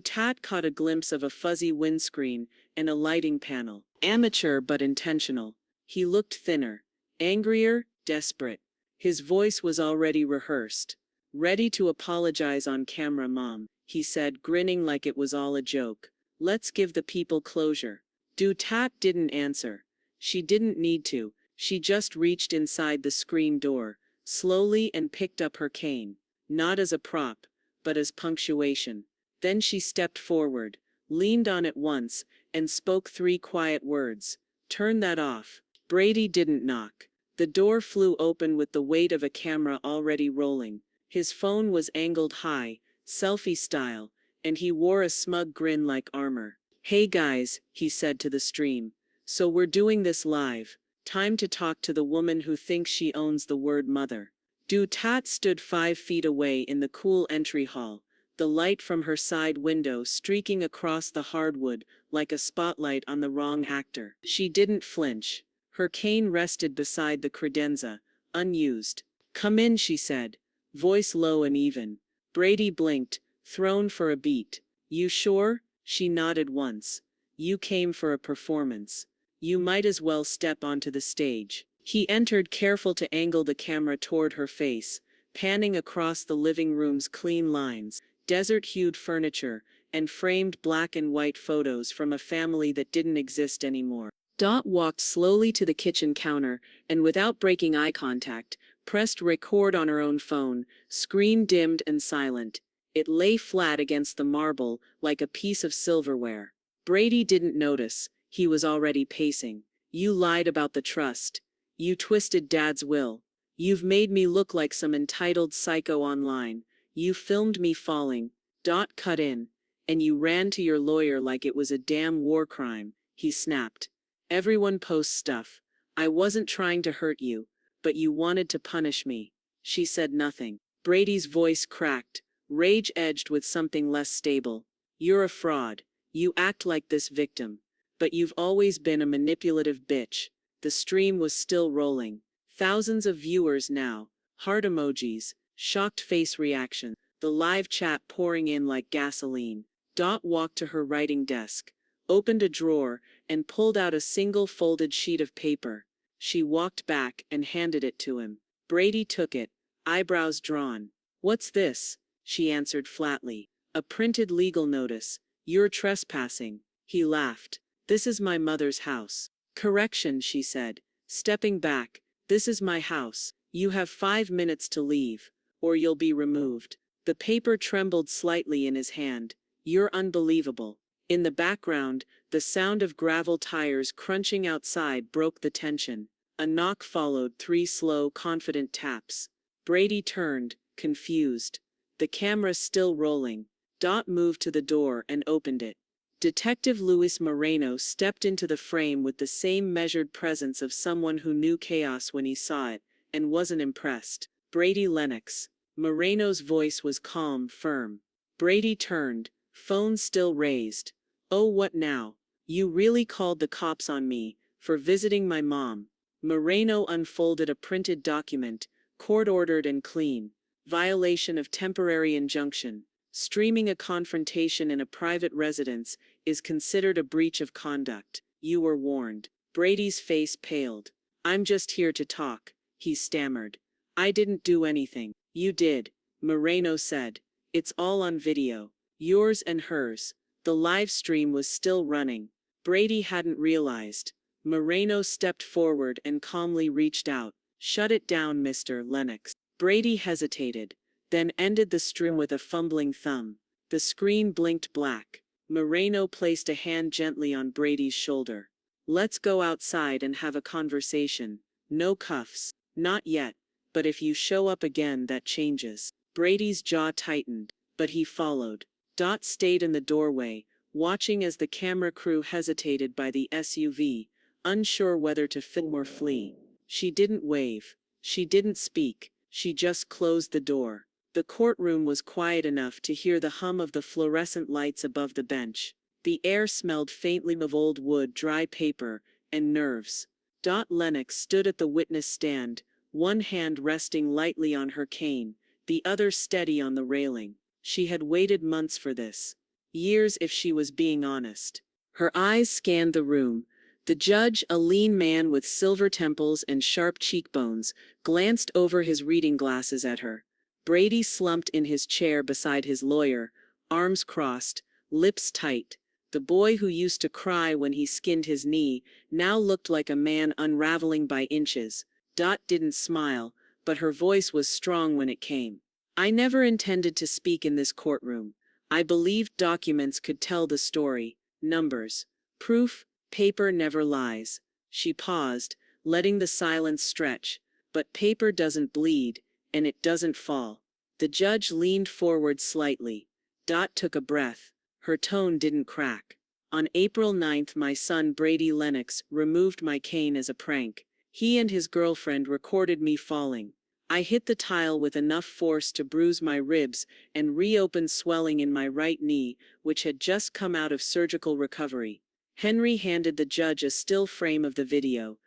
Tat caught a glimpse of a fuzzy windscreen and a lighting panel. Amateur but intentional. He looked thinner, angrier, desperate. His voice was already rehearsed. Ready to apologize on camera, Mom, he said, grinning like it was all a joke. Let's give the people closure. Tat didn't answer. She didn't need to. She just reached inside the screen door, slowly, and picked up her cane. Not as a prop, but as punctuation. Then she stepped forward, leaned on it once, and spoke 3 quiet words. Turn that off. Brady didn't knock. The door flew open with the weight of a camera already rolling. His phone was angled high, selfie style, and he wore a smug grin like armor. Hey guys, he said to the stream. So we're doing this live. Time to talk to the woman who thinks she owns the word mother. Tat stood 5 feet away in the cool entry hall, the light from her side window streaking across the hardwood like a spotlight on the wrong actor. She didn't flinch. Her cane rested beside the credenza, unused. "Come in," she said, voice low and even. Brady blinked, thrown for a beat. "You sure?" She nodded once. "You came for a performance. You might as well step onto the stage." He entered, careful to angle the camera toward her face, panning across the living room's clean lines, desert-hued furniture, and framed black and white photos from a family that didn't exist anymore. Dot walked slowly to the kitchen counter and, without breaking eye contact, pressed record on her own phone, screen dimmed and silent. It lay flat against the marble like a piece of silverware. Brady didn't notice. He was already pacing. "You lied about the trust. You twisted Dad's will. You've made me look like some entitled psycho online. You filmed me falling." Dot cut in. "And you ran to your lawyer like it was a damn war crime," he snapped. "Everyone posts stuff. I wasn't trying to hurt you, but you wanted to punish me." She said nothing. Brady's voice cracked, rage edged with something less stable. "You're a fraud. You act like this victim. But you've always been a manipulative bitch." The stream was still rolling. Thousands of viewers now. Heart emojis, shocked face reaction. The live chat pouring in like gasoline. Dot walked to her writing desk, opened a drawer, and pulled out a single folded sheet of paper. She walked back and handed it to him. Brady took it, eyebrows drawn. "What's this?" She answered flatly. "A printed legal notice. You're trespassing." He laughed. "This is my mother's house." "Correction," she said, stepping back. "This is my house. You have 5 minutes to leave, or you'll be removed." The paper trembled slightly in his hand. "You're unbelievable." In the background, the sound of gravel tires crunching outside broke the tension. A knock followed 3 slow, confident taps. Brady turned, confused. The camera still rolling. Dot moved to the door and opened it. Detective Luis Moreno stepped into the frame with the same measured presence of someone who knew chaos when he saw it, and wasn't impressed. "Brady Lennox." Moreno's voice was calm, firm. Brady turned, phone still raised. "Oh, what now? You really called the cops on me, for visiting my mom." Moreno unfolded a printed document, court-ordered and clean. "Violation of temporary injunction. Streaming a confrontation in a private residence is considered a breach of conduct. You were warned." Brady's face paled. "I'm just here to talk," he stammered. "I didn't do anything." "You did," Moreno said. "It's all on video. Yours and hers." The live stream was still running. Brady hadn't realized. Moreno stepped forward and calmly reached out. "Shut it down, Mr. Lennox." Brady hesitated, then ended the stream with a fumbling thumb. The screen blinked black. Moreno placed a hand gently on Brady's shoulder. "Let's go outside and have a conversation. No cuffs." "Not yet, but if you show up again that changes." Brady's jaw tightened, but he followed. Dot stayed in the doorway, watching as the camera crew hesitated by the SUV, unsure whether to film or flee. She didn't wave. She didn't speak. She just closed the door. The courtroom was quiet enough to hear the hum of the fluorescent lights above the bench. The air smelled faintly of old wood, dry paper, and nerves. Dot Lennox stood at the witness stand, one hand resting lightly on her cane, the other steady on the railing. She had waited months for this. Years, if she was being honest. Her eyes scanned the room. The judge, a lean man with silver temples and sharp cheekbones, glanced over his reading glasses at her. Brady slumped in his chair beside his lawyer, arms crossed, lips tight. The boy who used to cry when he skinned his knee now looked like a man unraveling by inches. Dot didn't smile, but her voice was strong when it came. "I never intended to speak in this courtroom. I believed documents could tell the story. Numbers. Proof. Paper never lies." She paused, letting the silence stretch. "But paper doesn't bleed, and it doesn't fall." The judge leaned forward slightly. Dot took a breath. Her tone didn't crack. "On April 9th, my son Brady Lennox removed my cane as a prank. He and his girlfriend recorded me falling. I hit the tile with enough force to bruise my ribs and reopen swelling in my right knee, which had just come out of surgical recovery. Henry handed the judge a still frame of the video.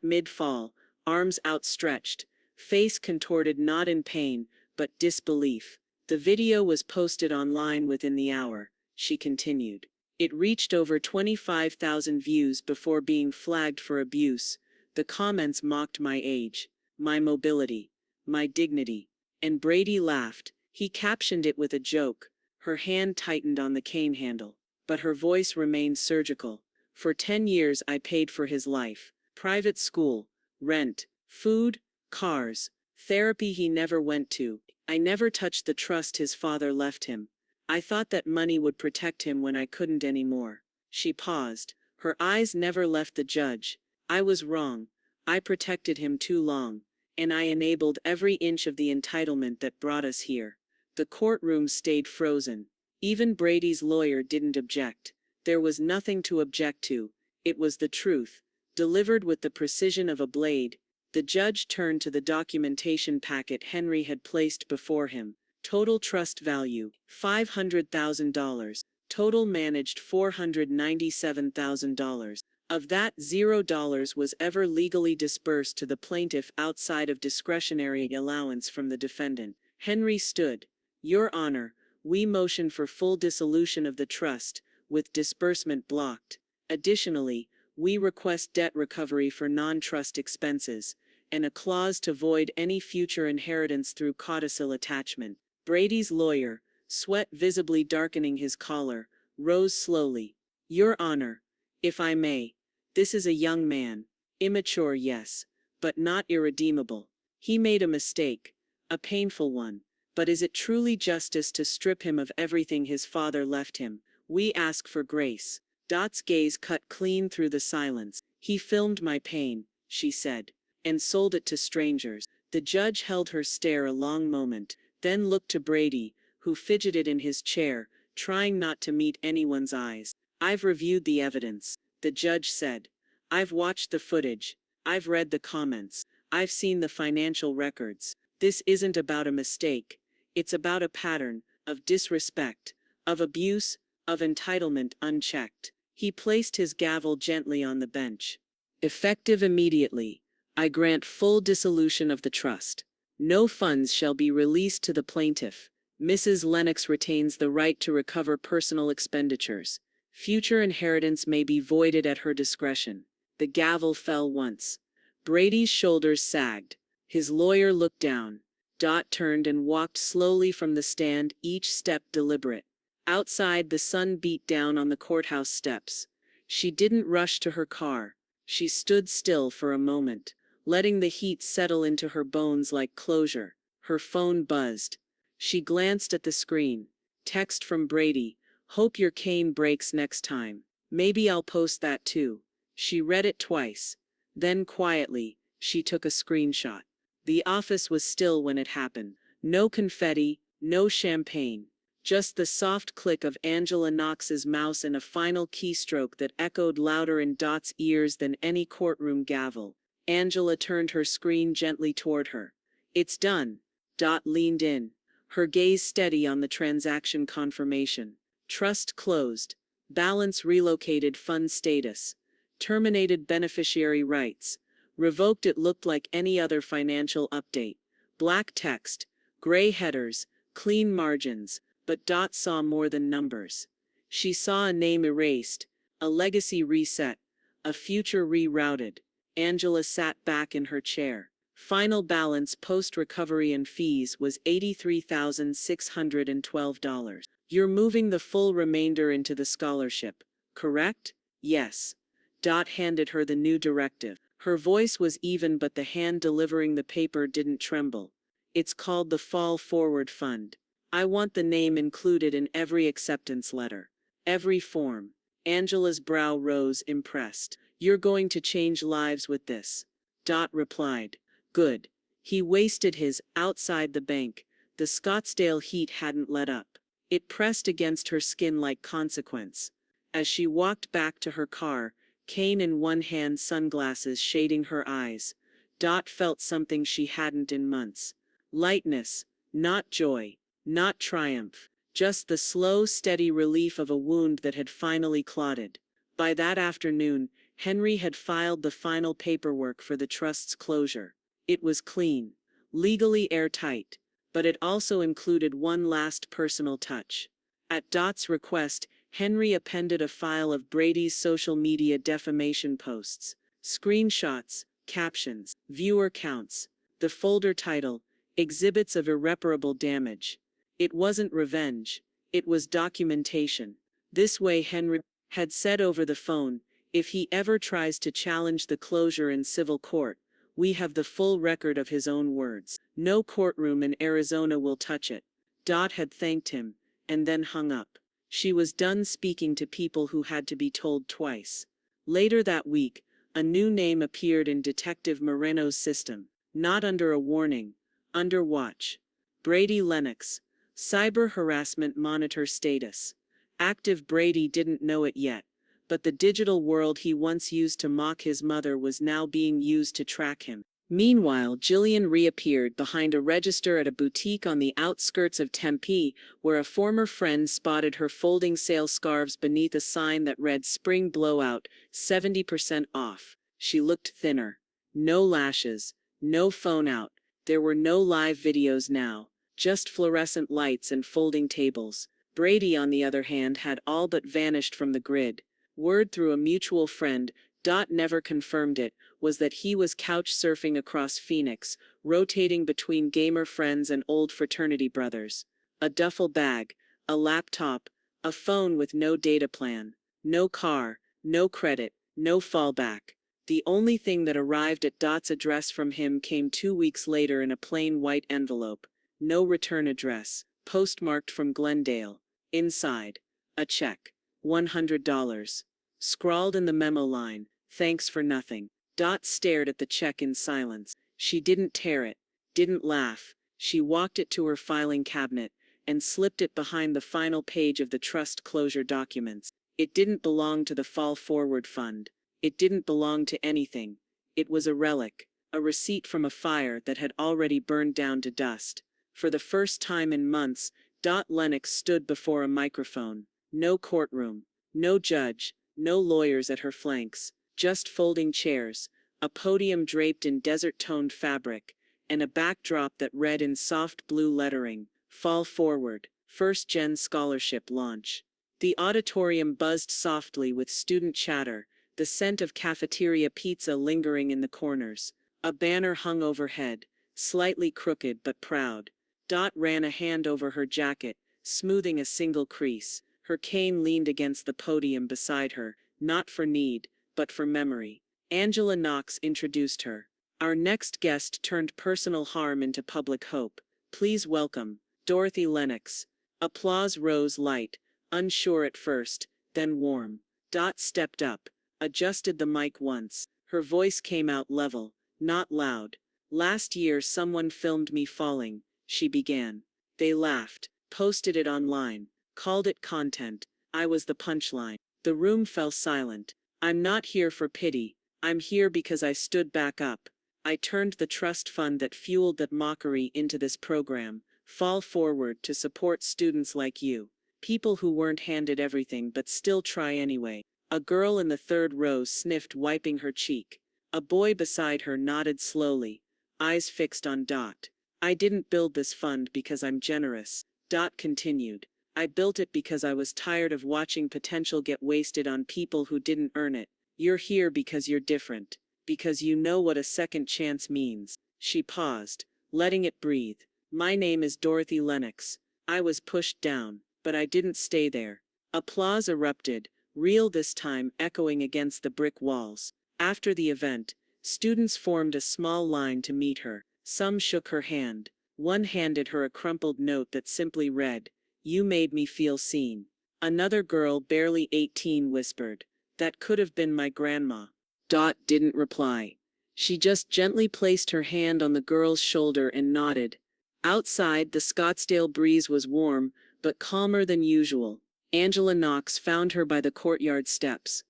Mid-fall, arms outstretched, face contorted not in pain, but disbelief. The video was posted online within the hour, she continued. It reached over 25,000 views before being flagged for abuse. The comments mocked my age, my mobility, my dignity. And Brady laughed. He captioned it with a joke. Her hand tightened on the cane handle, but her voice remained surgical. For 10 years I paid for his life. Private school, rent, food, cars, therapy he never went to. I never touched the trust his father left him. I thought that money would protect him when I couldn't anymore. She paused. Her eyes never left the judge. I was wrong. I protected him too long. And I enabled every inch of the entitlement that brought us here. The courtroom stayed frozen. Even Brady's lawyer didn't object. There was nothing to object to. It was the truth, delivered with the precision of a blade. The judge turned to the documentation packet Henry had placed before him. Total trust value, $500,000. Total managed $497,000. Of that, $0 was ever legally disbursed to the plaintiff outside of discretionary allowance from the defendant. Henry stood. Your Honor, we motion for full dissolution of the trust, with disbursement blocked. Additionally, we request debt recovery for non-trust expenses, and a clause to void any future inheritance through codicil attachment. Brady's lawyer, sweat visibly darkening his collar, rose slowly. Your Honor, if I may, this is a young man. Immature, yes, but not irredeemable. He made a mistake, a painful one. But is it truly justice to strip him of everything his father left him? We ask for grace. Dot's gaze cut clean through the silence. He filmed my pain, she said, and sold it to strangers. The judge held her stare a long moment, then looked to Brady, who fidgeted in his chair, trying not to meet anyone's eyes. I've reviewed the evidence, the judge said. I've watched the footage. I've read the comments. I've seen the financial records. This isn't about a mistake. It's about a pattern of disrespect, of abuse, of entitlement unchecked. He placed his gavel gently on the bench. Effective immediately, I grant full dissolution of the trust. No funds shall be released to the plaintiff. Mrs. Lennox retains the right to recover personal expenditures. Future inheritance may be voided at her discretion. The gavel fell once. Brady's shoulders sagged. His lawyer looked down. Dot turned and walked slowly from the stand, each step deliberate. Outside, the sun beat down on the courthouse steps. She didn't rush to her car. She stood still for a moment, letting the heat settle into her bones like closure. Her phone buzzed. She glanced at the screen. Text from Brady. Hope your cane breaks next time. Maybe I'll post that too. She read it twice. Then quietly, she took a screenshot. The office was still when it happened. No confetti, no champagne. Just the soft click of Angela Knox's mouse and a final keystroke that echoed louder in Dot's ears than any courtroom gavel. Angela turned her screen gently toward her. It's done. Dot leaned in, her gaze steady on the transaction confirmation. Trust closed. Balance relocated, fund status. Terminated beneficiary rights. Revoked. It looked like any other financial update. Black text, gray headers, clean margins, but Dot saw more than numbers. She saw a name erased, a legacy reset, a future rerouted. Angela sat back in her chair. Final balance post-recovery and fees was $83,612. You're moving the full remainder into the scholarship, correct? Yes. Dot handed her the new directive. Her voice was even, but the hand delivering the paper didn't tremble. It's called the Fall Forward Fund. I want the name included in every acceptance letter. Every form. Angela's brow rose, impressed. You're going to change lives with this. Dot replied. Good. He wasted his outside the bank. The Scottsdale heat hadn't let up. It pressed against her skin like consequence. As she walked back to her car, cane in one hand, sunglasses shading her eyes. Dot felt something she hadn't in months. Lightness, not joy, not triumph, just the slow, steady relief of a wound that had finally clotted. By that afternoon, Henry had filed the final paperwork for the trust's closure. It was clean, legally airtight, but it also included one last personal touch. At Dot's request, Henry appended a file of Brady's social media defamation posts, screenshots, captions, viewer counts. The folder title, Exhibits of Irreparable Damage. It wasn't revenge, it was documentation. This way, Henry had said over the phone, if he ever tries to challenge the closure in civil court, we have the full record of his own words. No courtroom in Arizona will touch it. Dot had thanked him, and then hung up. She was done speaking to people who had to be told twice. Later that week, a new name appeared in Detective Moreno's system, not under a warning, under watch. Brady Lennox, cyber harassment monitor status. Active. Brady didn't know it yet, but the digital world he once used to mock his mother was now being used to track him. Meanwhile, Jillian reappeared behind a register at a boutique on the outskirts of Tempe, where a former friend spotted her folding sale scarves beneath a sign that read Spring Blowout, 70% off. She looked thinner. No lashes, no phone out. There were no live videos now, just fluorescent lights and folding tables. Brady, on the other hand, had all but vanished from the grid. Word through a mutual friend, Dot never confirmed it, was that he was couch surfing across Phoenix, rotating between gamer friends and old fraternity brothers. A duffel bag, a laptop, a phone with no data plan, no car, no credit, no fallback. The only thing that arrived at Dot's address from him came 2 weeks later in a plain white envelope. No return address, postmarked from Glendale. Inside, a check. $100. Scrawled in the memo line, thanks for nothing. Dot stared at the check in silence. She didn't tear it, didn't laugh. She walked it to her filing cabinet and slipped it behind the final page of the trust closure documents. It didn't belong to the Fall Forward Fund. It didn't belong to anything. It was a relic, a receipt from a fire that had already burned down to dust. For the first time in months, Dot Lennox stood before a microphone. No courtroom, no judge, no lawyers at her flanks, just folding chairs, a podium draped in desert-toned fabric, and a backdrop that read in soft blue lettering, Fall Forward, First Gen Scholarship Launch. The auditorium buzzed softly with student chatter, the scent of cafeteria pizza lingering in the corners. A banner hung overhead, slightly crooked but proud. Dot ran a hand over her jacket, smoothing a single crease. Her cane leaned against the podium beside her, not for need, but for memory. Angela Knox introduced her. Our next guest turned personal harm into public hope. Please welcome, Dorothy Lennox. Applause rose light, unsure at first, then warm. Dot stepped up, adjusted the mic once. Her voice came out level, not loud. Last year someone filmed me falling, she began. They laughed, posted it online, called it content. I was the punchline. The room fell silent. I'm not here for pity. I'm here because I stood back up. I turned the trust fund that fueled that mockery into this program, Fall Forward, to support students like you. People who weren't handed everything but still try anyway. A girl in the third row sniffed, wiping her cheek. A boy beside her nodded slowly, eyes fixed on Dot. I didn't build this fund because I'm generous, Dot continued. I built it because I was tired of watching potential get wasted on people who didn't earn it. You're here because you're different, because you know what a second chance means. She paused, letting it breathe. My name is Dorothy Lennox. I was pushed down, but I didn't stay there. Applause erupted, real this time, echoing against the brick walls. After the event, students formed a small line to meet her. Some shook her hand. One handed her a crumpled note that simply read, "You made me feel seen." Another girl, barely 18, whispered, "That could have been my grandma." Dot didn't reply. She just gently placed her hand on the girl's shoulder and nodded. Outside, the Scottsdale breeze was warm, but calmer than usual. Angela Knox found her by the courtyard steps.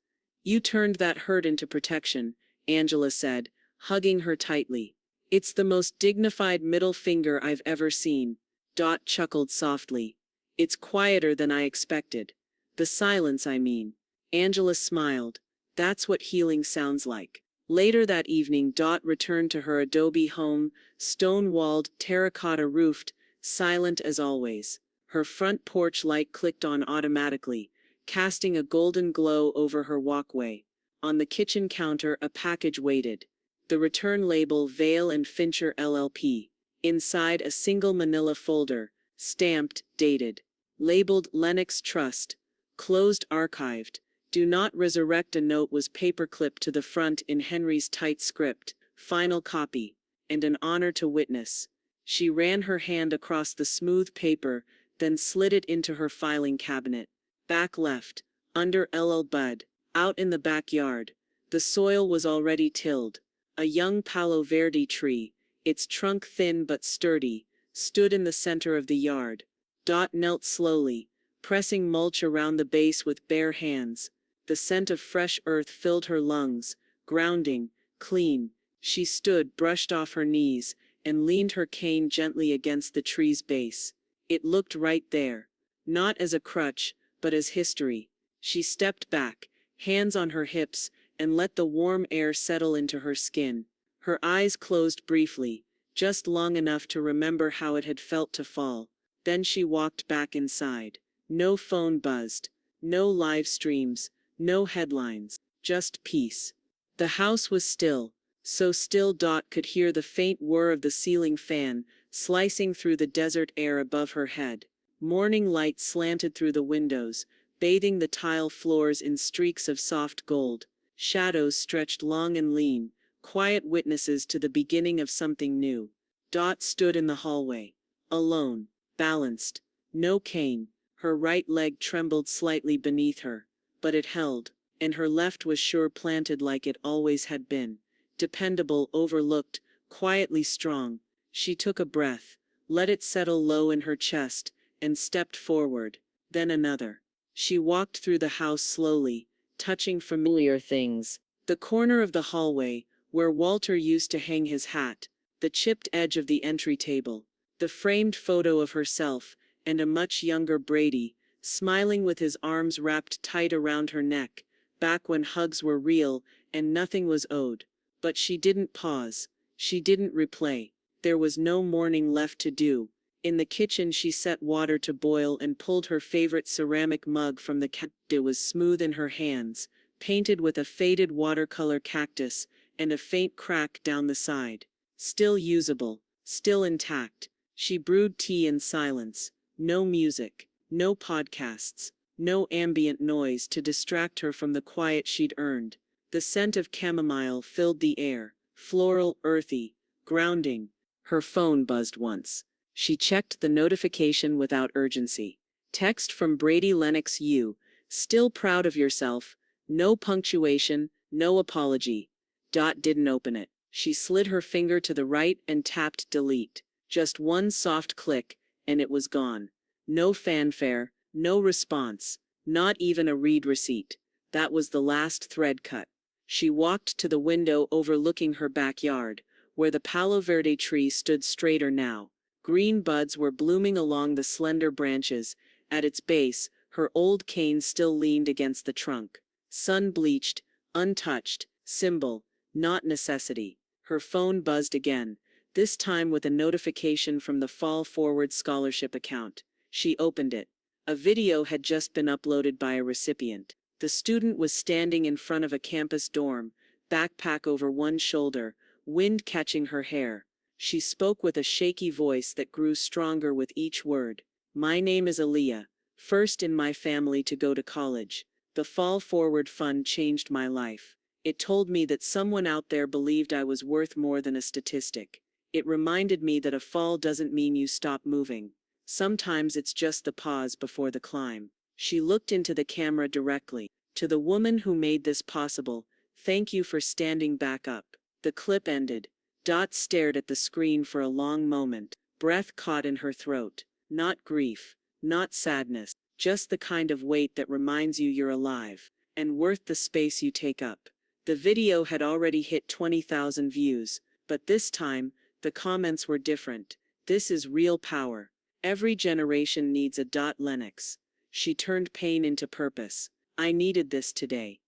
You turned that hurt into protection, Angela said, hugging her tightly. It's the most dignified middle finger I've ever seen. Dot chuckled softly. It's quieter than I expected. The silence, I mean. Angela smiled. That's what healing sounds like. Later that evening, Dot returned to her adobe home, stone-walled, terracotta-roofed, silent as always. Her front porch light clicked on automatically, casting a golden glow over her walkway. On the kitchen counter, a package waited. The return label Vale and Fincher LLP. Inside, a single manila folder, stamped, dated. Labeled Lennox Trust. Closed, archived. Do not resurrect. A note was paperclipped to the front in Henry's tight script. Final copy. And an honor to witness. She ran her hand across the smooth paper, then slid it into her filing cabinet. Back left. Under LL Bud. Out in the backyard. The soil was already tilled. A young Palo Verde tree, its trunk thin but sturdy, stood in the center of the yard. Dot knelt slowly, pressing mulch around the base with bare hands. The scent of fresh earth filled her lungs, grounding, clean. She stood, brushed off her knees, and leaned her cane gently against the tree's base. It looked right there. Not as a crutch, but as history. She stepped back, hands on her hips, and let the warm air settle into her skin. Her eyes closed briefly, just long enough to remember how it had felt to fall. Then she walked back inside. No phone buzzed. No live streams. No headlines. Just peace. The house was still. So still Dot could hear the faint whir of the ceiling fan, slicing through the desert air above her head. Morning light slanted through the windows, bathing the tile floors in streaks of soft gold. Shadows stretched long and lean, quiet witnesses to the beginning of something new. Dot stood in the hallway. Alone. Balanced. No cane. Her right leg trembled slightly beneath her. But it held. And her left was sure planted like it always had been. Dependable, overlooked, quietly strong. She took a breath, let it settle low in her chest, and stepped forward. Then another. She walked through the house slowly, touching familiar things. The corner of the hallway, where Walter used to hang his hat, the chipped edge of the entry table, the framed photo of herself, and a much younger Brady, smiling with his arms wrapped tight around her neck, back when hugs were real and nothing was owed. But she didn't pause. She didn't replay. There was no mourning left to do. In the kitchen she set water to boil and pulled her favorite ceramic mug from the cat. It was smooth in her hands, painted with a faded watercolor cactus and a faint crack down the side. Still usable, still intact. She brewed tea in silence. No music, no podcasts, no ambient noise to distract her from the quiet she'd earned. The scent of chamomile filled the air, floral, earthy, grounding. Her phone buzzed once. She checked the notification without urgency. Text from Brady Lennox. You, still proud of yourself. No punctuation, no apology. Dot didn't open it. She slid her finger to the right and tapped delete. Just one soft click, and it was gone. No fanfare, no response, not even a read receipt. That was the last thread cut. She walked to the window overlooking her backyard, where the Palo Verde tree stood straighter now. Green buds were blooming along the slender branches. At its base, her old cane still leaned against the trunk. Sun-bleached, untouched, symbol, not necessity. Her phone buzzed again, this time with a notification from the Fall Forward Scholarship account. She opened it. A video had just been uploaded by a recipient. The student was standing in front of a campus dorm, backpack over one shoulder, wind catching her hair. She spoke with a shaky voice that grew stronger with each word. My name is Aaliyah, first in my family to go to college. The Fall Forward Fund changed my life. It told me that someone out there believed I was worth more than a statistic. It reminded me that a fall doesn't mean you stop moving. Sometimes it's just the pause before the climb. She looked into the camera directly. To the woman who made this possible, thank you for standing back up. The clip ended. Dot stared at the screen for a long moment, breath caught in her throat. Not grief, not sadness, just the kind of weight that reminds you you're alive. and worth the space you take up. The video had already hit 20,000 views, but this time, the comments were different. This is real power. Every generation needs a. Lennox. She turned pain into purpose. I needed this today.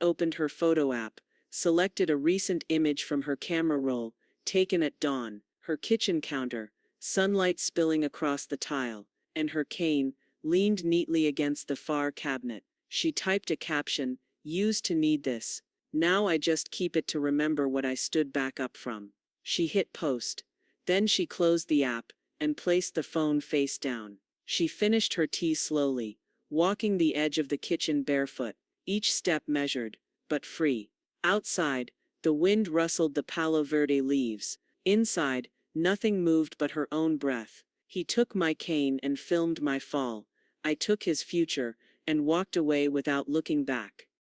Opened her photo app, selected a recent image from her camera roll, taken at dawn, her kitchen counter, sunlight spilling across the tile, and her cane, leaned neatly against the far cabinet. She typed a caption, "Used to need this. Now I just keep it to remember what I stood back up from." She hit post. Then she closed the app and placed the phone face down. She finished her tea slowly, walking the edge of the kitchen barefoot, each step measured, but free. Outside, the wind rustled the Palo Verde leaves. Inside, nothing moved but her own breath. He took my cane and filmed my fall. I took his future and walked away without looking back.